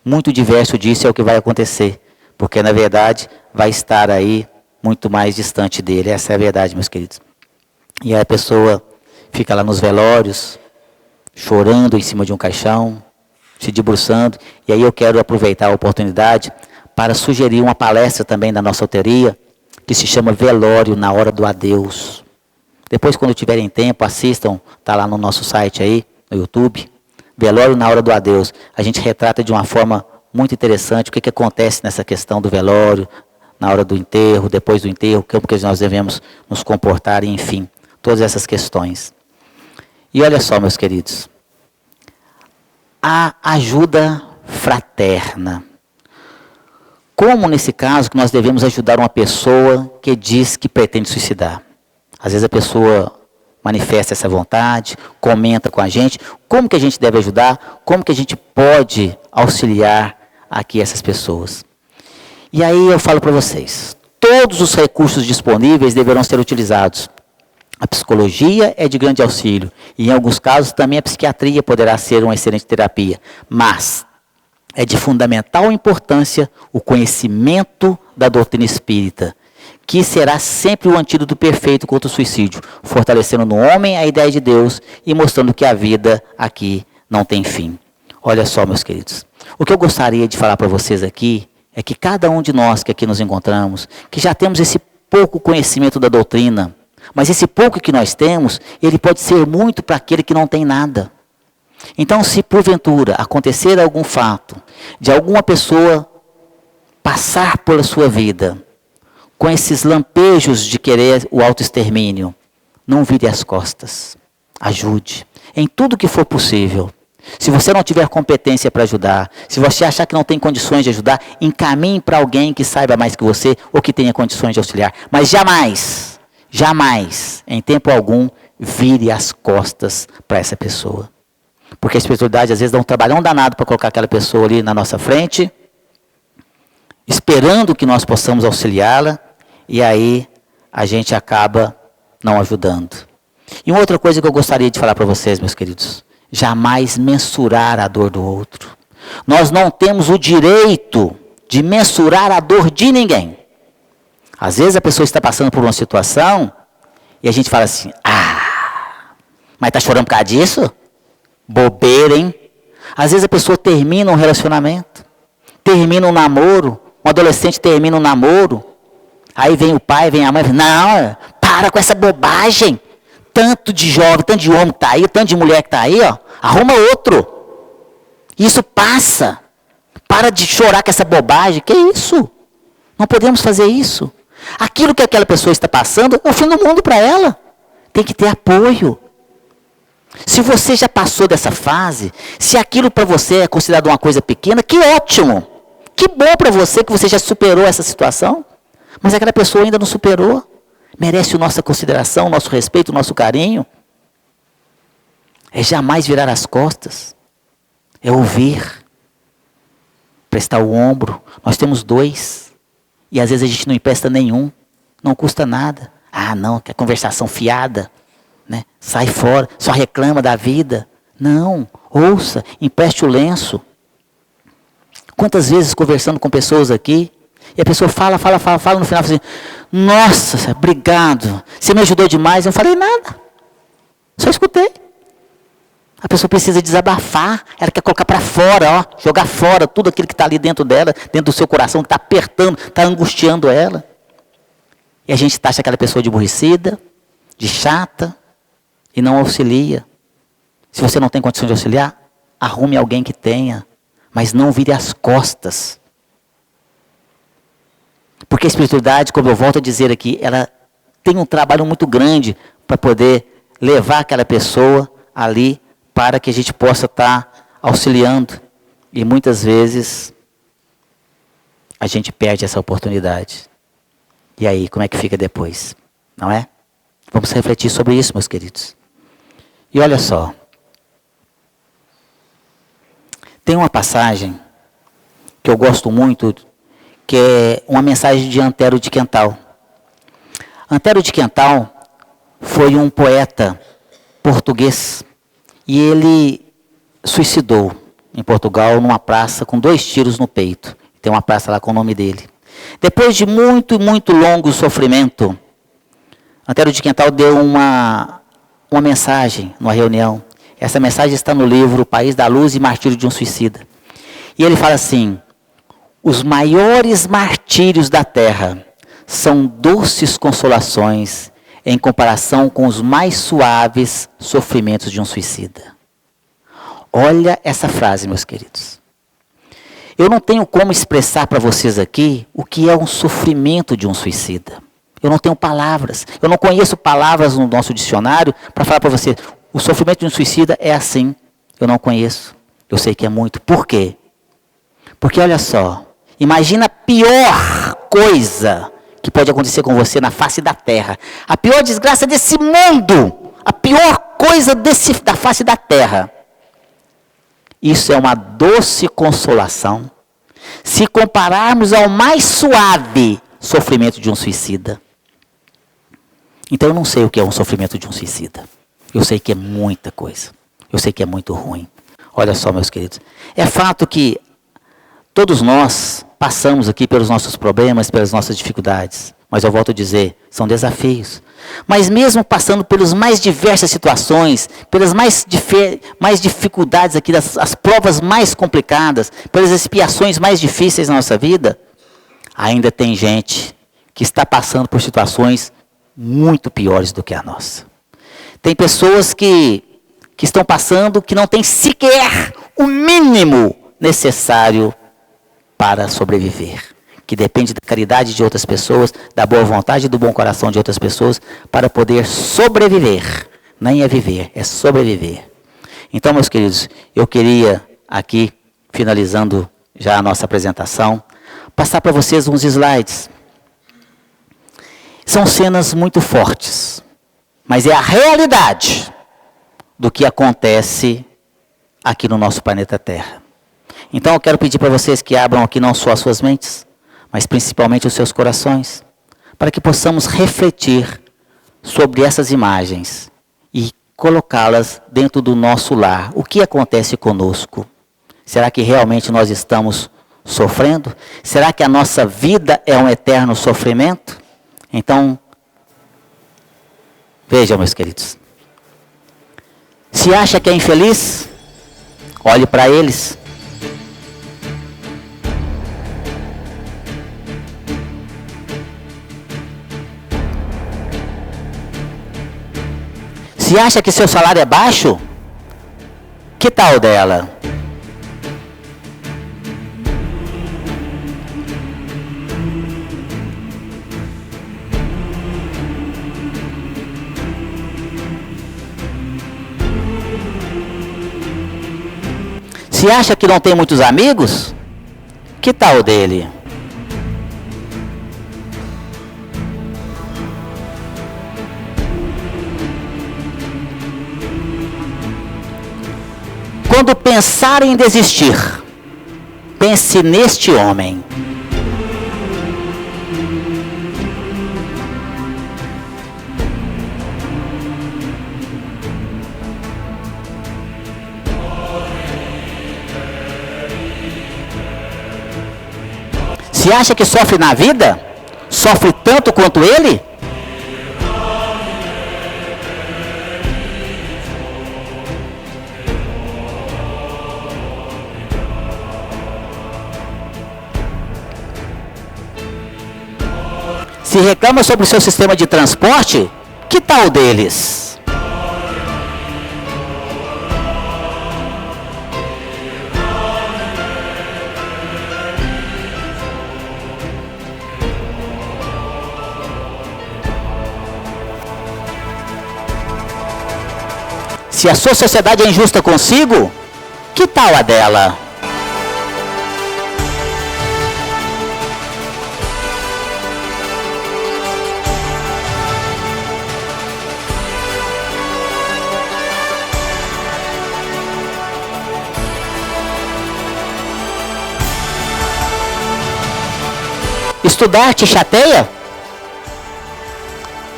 Muito diverso disso é o que vai acontecer, porque na verdade vai estar aí muito mais distante dele. Essa é a verdade, meus queridos. E aí a pessoa fica lá nos velórios, chorando em cima de um caixão, se debruçando. E aí eu quero aproveitar a oportunidade para sugerir uma palestra também da nossa autoria, que se chama Velório na Hora do Adeus. Depois, quando tiverem tempo, assistam, está lá no nosso site aí, no YouTube, Velório na Hora do Adeus. A gente retrata de uma forma muito interessante o que acontece nessa questão do velório, na hora do enterro, depois do enterro, como que nós devemos nos comportar, enfim, todas essas questões. E olha só, meus queridos, a ajuda fraterna. Como nesse caso que nós devemos ajudar uma pessoa que diz que pretende suicidar? Às vezes a pessoa manifesta essa vontade, comenta com a gente, como que a gente deve ajudar, como que a gente pode auxiliar aqui essas pessoas. E aí eu falo para vocês, todos os recursos disponíveis deverão ser utilizados. A psicologia é de grande auxílio, e em alguns casos também a psiquiatria poderá ser uma excelente terapia, mas é de fundamental importância o conhecimento da doutrina espírita, que será sempre o antídoto perfeito contra o suicídio, fortalecendo no homem a ideia de Deus e mostrando que a vida aqui não tem fim. Olha só, meus queridos, o que eu gostaria de falar para vocês aqui é que cada um de nós que aqui nos encontramos, que já temos esse pouco conhecimento da doutrina, mas esse pouco que nós temos, ele pode ser muito para aquele que não tem nada. Então, se porventura acontecer algum fato de alguma pessoa passar pela sua vida com esses lampejos de querer o autoextermínio, não vire as costas. Ajude em tudo que for possível. Se você não tiver competência para ajudar, se você achar que não tem condições de ajudar, encaminhe para alguém que saiba mais que você ou que tenha condições de auxiliar. Mas jamais, jamais, em tempo algum, vire as costas para essa pessoa. Porque a espiritualidade às vezes dá um trabalhão danado para colocar aquela pessoa ali na nossa frente, esperando que nós possamos auxiliá-la, e aí a gente acaba não ajudando. E uma outra coisa que eu gostaria de falar para vocês, meus queridos: jamais mensurar a dor do outro. Nós não temos o direito de mensurar a dor de ninguém. Às vezes a pessoa está passando por uma situação e a gente fala assim: mas está chorando por causa disso? Bobeira, hein? Às vezes a pessoa termina um relacionamento, termina um namoro, um adolescente termina um namoro, aí vem o pai, vem a mãe, não, para com essa bobagem. Tanto de jovem, tanto de homem que está aí, tanto de mulher que está aí, ó, arruma outro. Isso passa. Para de chorar com essa bobagem. Que isso? Não podemos fazer isso. Aquilo que aquela pessoa está passando é o fim do mundo para ela. Tem que ter apoio. Se você já passou dessa fase, se aquilo para você é considerado uma coisa pequena, que ótimo. Que bom para você que você já superou essa situação. Mas aquela pessoa ainda não superou. Merece a nossa consideração, o nosso respeito, o nosso carinho. É jamais virar as costas. É ouvir. Prestar o ombro. Nós temos 2. E às vezes a gente não empresta nenhum. Não custa nada. Não, que é conversação fiada. Né? Sai fora, só reclama da vida. Não, ouça, empreste o lenço. Quantas vezes conversando com pessoas aqui, e a pessoa fala, no final fala assim: nossa, obrigado, você me ajudou demais. Eu não falei nada, só escutei. A pessoa precisa desabafar, ela quer colocar para fora, jogar fora tudo aquilo que está ali dentro dela, dentro do seu coração, que está apertando, está angustiando ela. E a gente taxa aquela pessoa de aborrecida, de chata, e não auxilia. Se você não tem condição de auxiliar, arrume alguém que tenha, mas não vire as costas. Porque a espiritualidade, como eu volto a dizer aqui, ela tem um trabalho muito grande para poder levar aquela pessoa ali para que a gente possa estar auxiliando. E muitas vezes a gente perde essa oportunidade. E aí, como é que fica depois? Não é? Vamos refletir sobre isso, meus queridos. E olha só. Tem uma passagem que eu gosto muito, que é uma mensagem de Antero de Quental. Antero de Quental foi um poeta português e ele suicidou em Portugal, numa praça, com 2 tiros no peito. Tem uma praça lá com o nome dele. Depois de muito, muito longo sofrimento, Antero de Quental deu uma mensagem numa reunião. Essa mensagem está no livro O País da Luz e Martírio de um Suicida. E ele fala assim: os maiores martírios da terra são doces consolações em comparação com os mais suaves sofrimentos de um suicida. Olha essa frase, meus queridos. Eu não tenho como expressar para vocês aqui o que é um sofrimento de um suicida. Eu não tenho palavras. Eu não conheço palavras no nosso dicionário para falar para você: o sofrimento de um suicida é assim. Eu não conheço. Eu sei que é muito. Por quê? Porque olha só. Imagina a pior coisa que pode acontecer com você na face da terra. A pior desgraça desse mundo. A pior coisa da face da terra. Isso é uma doce consolação se compararmos ao mais suave sofrimento de um suicida. Então eu não sei o que é um sofrimento de um suicida. Eu sei que é muita coisa. Eu sei que é muito ruim. Olha só, meus queridos. É fato que todos nós passamos aqui pelos nossos problemas, pelas nossas dificuldades. Mas eu volto a dizer, são desafios. Mas mesmo passando pelas mais diversas situações, pelas mais dificuldades aqui, as provas mais complicadas, pelas expiações mais difíceis na nossa vida, ainda tem gente que está passando por situações muito piores do que a nossa. Tem pessoas que estão passando, que não têm sequer o mínimo necessário para sobreviver. Que depende da caridade de outras pessoas, da boa vontade e do bom coração de outras pessoas, para poder sobreviver. Nem é viver, é sobreviver. Então, meus queridos, eu queria aqui, finalizando já a nossa apresentação, passar para vocês uns slides. São cenas muito fortes, mas é a realidade do que acontece aqui no nosso planeta Terra. Então eu quero pedir para vocês que abram aqui não só as suas mentes, mas principalmente os seus corações, para que possamos refletir sobre essas imagens colocá-las dentro do nosso lar. O que acontece conosco? Será que realmente nós estamos sofrendo? Será que a nossa vida é um eterno sofrimento? Então, vejam, meus queridos. Se acha que é infeliz, olhe para eles. Se acha que seu salário é baixo, que tal dela? Se acha que não tem muitos amigos, que tal dele? Quando pensar em desistir, pense neste homem. Se acha que sofre na vida, sofre tanto quanto ele? Se reclama sobre o seu sistema de transporte, que tal deles? Se a sua sociedade é injusta consigo, que tal a dela? Estudar te chateia?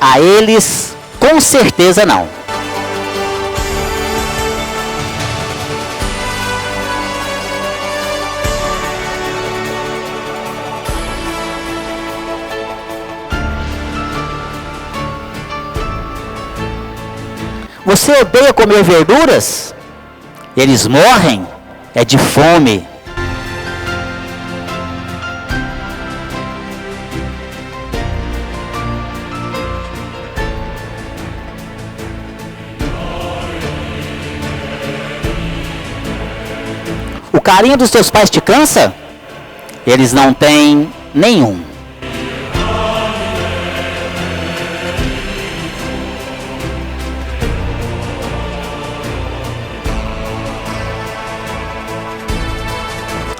A eles, com certeza não. Você odeia comer verduras? Eles morrem é de fome. O carinho dos teus pais te cansa? Eles não têm nenhum.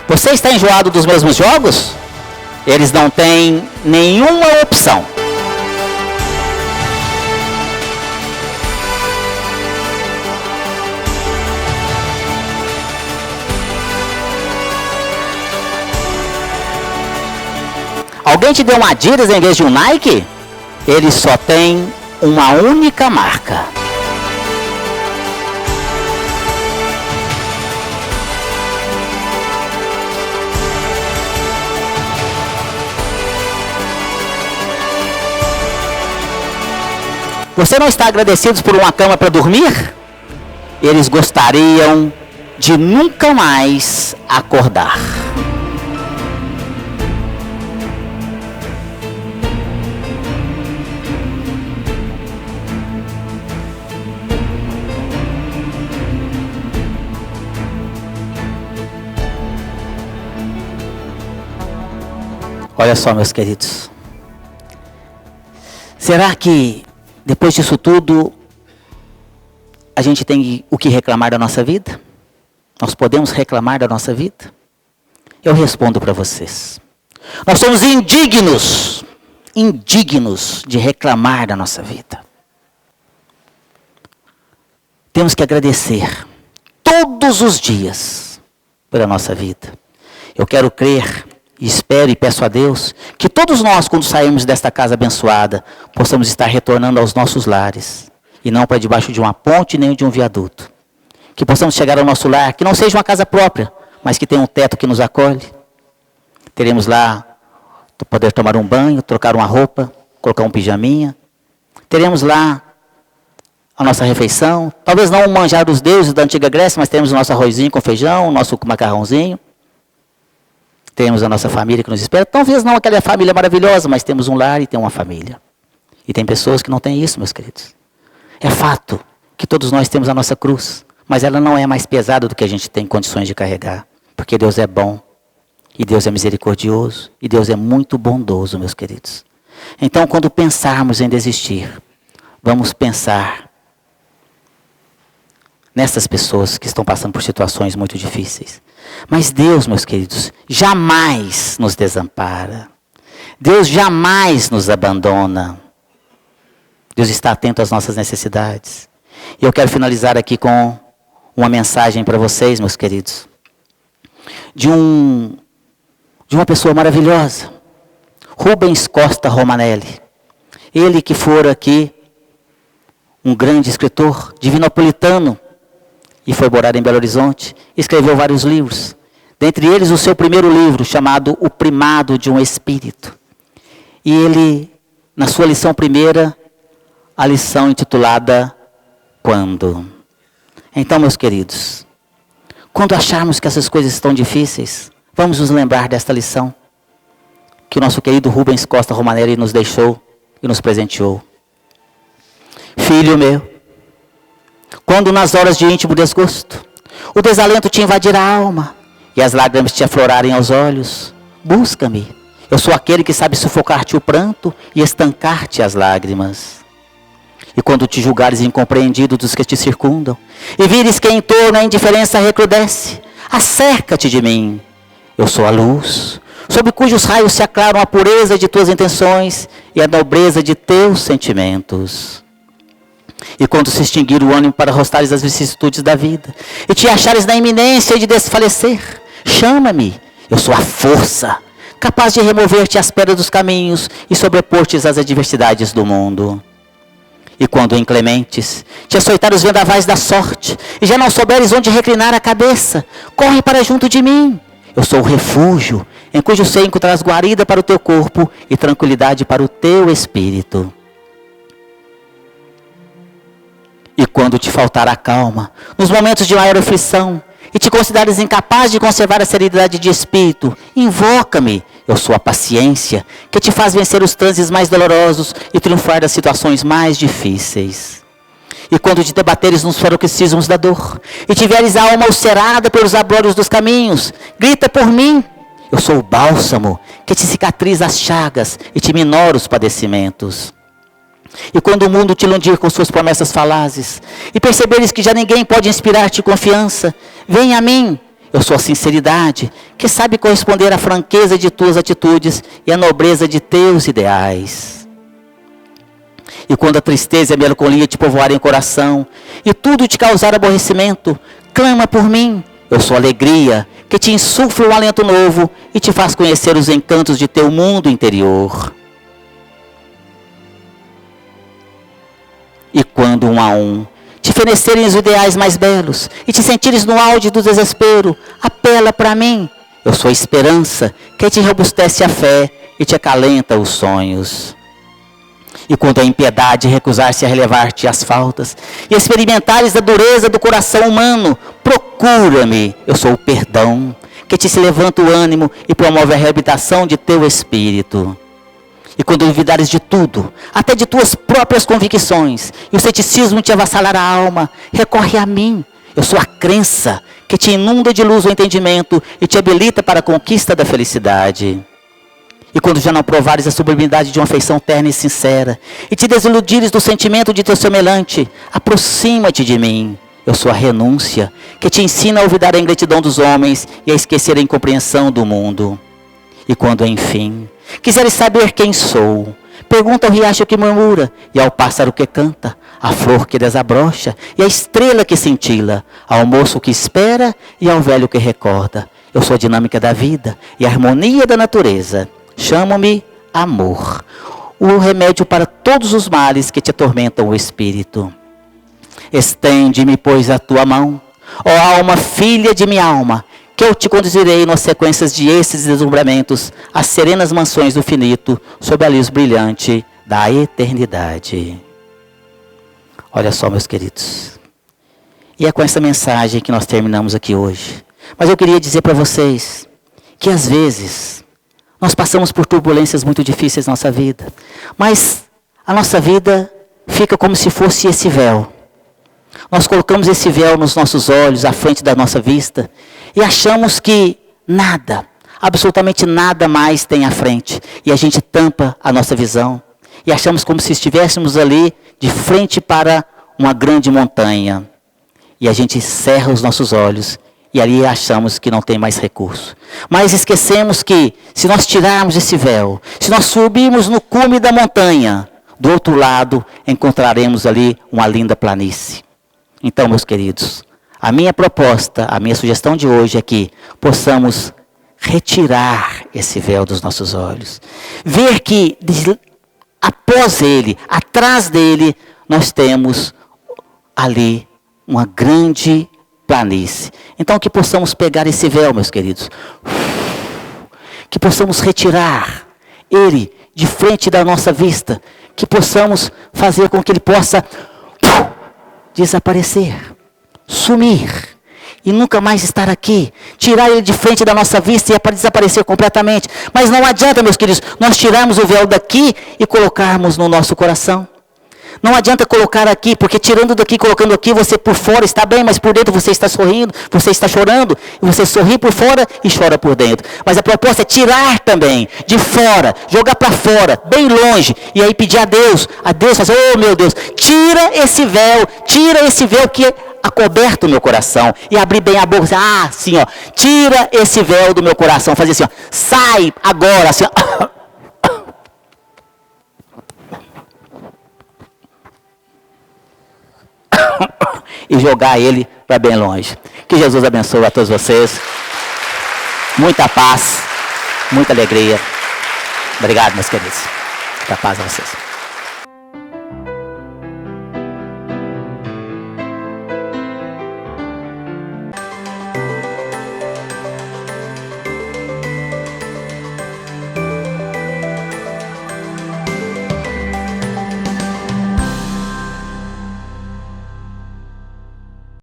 Você está enjoado dos mesmos jogos? Eles não têm nenhuma opção. Alguém te deu uma Adidas em vez de um Nike? Ele só tem uma única marca. Você não está agradecido por uma cama para dormir? Eles gostariam de nunca mais acordar. Olha só, meus queridos. Será que depois disso tudo, a gente tem o que reclamar da nossa vida? Nós podemos reclamar da nossa vida? Eu respondo para vocês. Nós somos indignos de reclamar da nossa vida. Temos que agradecer todos os dias pela nossa vida. Eu quero crer, espero e peço a Deus que todos nós, quando sairmos desta casa abençoada, possamos estar retornando aos nossos lares. e não para debaixo de uma ponte nem de um viaduto. Que possamos chegar ao nosso lar, que não seja uma casa própria, mas que tenha um teto que nos acolhe. Teremos lá poder tomar um banho, trocar uma roupa, colocar um pijaminha. Teremos lá a nossa refeição, talvez não o manjar dos deuses da antiga Grécia, mas teremos o nosso arrozinho com feijão, o nosso macarrãozinho. Temos a nossa família que nos espera. Talvez não aquela família maravilhosa, mas temos um lar e tem uma família. E tem pessoas que não têm isso, meus queridos. É fato que todos nós temos a nossa cruz, mas ela não é mais pesada do que a gente tem condições de carregar. Porque Deus é bom, e Deus é misericordioso, e Deus é muito bondoso, meus queridos. Então, quando pensarmos em desistir, vamos pensar nessas pessoas que estão passando por situações muito difíceis. Mas Deus, meus queridos, jamais nos desampara. Deus jamais nos abandona. Deus está atento às nossas necessidades. E eu quero finalizar aqui com uma mensagem para vocês, meus queridos. De uma pessoa maravilhosa. Rubens Costa Romanelli. Ele que fora aqui um grande escritor divinopolitano e foi morar em Belo Horizonte, escreveu vários livros. Dentre eles, o seu primeiro livro, chamado O Primado de um Espírito. E ele, na sua lição primeira, a lição intitulada Quando? Então, meus queridos, quando acharmos que essas coisas estão difíceis, vamos nos lembrar desta lição que o nosso querido Rubens Costa Romanelli nos deixou e nos presenteou. Filho meu, quando nas horas de íntimo desgosto, o desalento te invadir a alma e as lágrimas te aflorarem aos olhos, busca-me. Eu sou aquele que sabe sufocar-te o pranto e estancar-te as lágrimas. E quando te julgares incompreendido dos que te circundam, e vires que em torno a indiferença recrudesce, acerca-te de mim. Eu sou a luz, sob cujos raios se aclaram a pureza de tuas intenções e a nobreza de teus sentimentos. E quando se extinguir o ânimo para rostares as vicissitudes da vida, e te achares na iminência de desfalecer, chama-me. Eu sou a força, capaz de remover-te as pedras dos caminhos e sobrepor-te às adversidades do mundo. E quando inclementes te açoitar os vendavais da sorte, e já não souberes onde reclinar a cabeça, corre para junto de mim. Eu sou o refúgio, em cujo seio encontrarás guarida para o teu corpo e tranquilidade para o teu espírito. E quando te faltar a calma, nos momentos de maior aflição, e te consideres incapaz de conservar a serenidade de espírito, invoca-me. Eu sou a paciência, que te faz vencer os transes mais dolorosos e triunfar das situações mais difíceis. E quando te debateres nos paroxismos da dor, e tiveres a alma ulcerada pelos abrolhos dos caminhos, grita por mim. Eu sou o bálsamo, que te cicatriza as chagas e te minora os padecimentos. E quando o mundo te iludir com suas promessas falazes, e perceberes que já ninguém pode inspirar-te confiança, vem a mim. Eu sou a sinceridade, que sabe corresponder à franqueza de tuas atitudes e à nobreza de teus ideais. E quando a tristeza e a melancolia te povoarem o coração, e tudo te causar aborrecimento, clama por mim. Eu sou a alegria, que te insufla um alento novo e te faz conhecer os encantos de teu mundo interior. E quando um a um te fenecerem os ideais mais belos e te sentires no auge do desespero, apela para mim. Eu sou a esperança, que te robustece a fé e te acalenta os sonhos. E quando a impiedade recusar-se a relevar-te as faltas e experimentares a dureza do coração humano, procura-me. Eu sou o perdão, que te se levanta o ânimo e promove a reabilitação de teu espírito. E quando duvidares de tudo, até de tuas próprias convicções, e o ceticismo te avassalar a alma, recorre a mim. Eu sou a crença, que te inunda de luz o entendimento e te habilita para a conquista da felicidade. E quando já não provares a sublimidade de uma afeição terna e sincera, e te desiludires do sentimento de teu semelhante, aproxima-te de mim. Eu sou a renúncia, que te ensina a olvidar a ingratidão dos homens e a esquecer a incompreensão do mundo. E quando, enfim, quiseres saber quem sou, pergunta ao riacho que murmura, e ao pássaro que canta, à flor que desabrocha, e à estrela que cintila, ao moço que espera e ao velho que recorda. Eu sou a dinâmica da vida e a harmonia da natureza. Chamo-me amor, o remédio para todos os males que te atormentam o espírito. Estende-me, pois, a tua mão, ó alma, filha de minha alma, que eu te conduzirei nas sequências de esses deslumbramentos, às serenas mansões do finito, sob a luz brilhante da eternidade. Olha só, meus queridos. E é com essa mensagem que nós terminamos aqui hoje. Mas eu queria dizer para vocês que às vezes nós passamos por turbulências muito difíceis na nossa vida. Mas a nossa vida fica como se fosse esse véu. Nós colocamos esse véu nos nossos olhos, à frente da nossa vista, e achamos que nada, absolutamente nada mais tem à frente. E a gente tampa a nossa visão. E achamos como se estivéssemos ali, de frente para uma grande montanha. E a gente cerra os nossos olhos, e ali achamos que não tem mais recurso. Mas esquecemos que, se nós tirarmos esse véu, se nós subirmos no cume da montanha, do outro lado encontraremos ali uma linda planície. Então, meus queridos, a minha proposta, a minha sugestão de hoje é que possamos retirar esse véu dos nossos olhos. Ver que após ele, atrás dele, nós temos ali uma grande planície. Então, que possamos pegar esse véu, meus queridos. Que possamos retirar ele de frente da nossa vista. Que possamos fazer com que ele possa desaparecer, sumir e nunca mais estar aqui. Tirar ele de frente da nossa vista e é para desaparecer completamente. Mas não adianta, meus queridos, nós tirarmos o véu daqui e colocarmos no nosso coração. Não adianta colocar aqui, porque tirando daqui e colocando aqui, você por fora está bem, mas por dentro você está sorrindo, você está chorando, e você sorri por fora e chora por dentro. Mas a proposta é tirar também, de fora, jogar para fora, bem longe, e aí pedir a Deus fazer, oh meu Deus, tira esse véu que acoberta o meu coração, e abrir bem a boca, assim, ó, tira esse véu do meu coração, fazer assim, ó, sai agora, assim, ó. E jogar ele para bem longe. Que Jesus abençoe a todos vocês. Muita paz, muita alegria. Obrigado, meus queridos. Muita paz a vocês.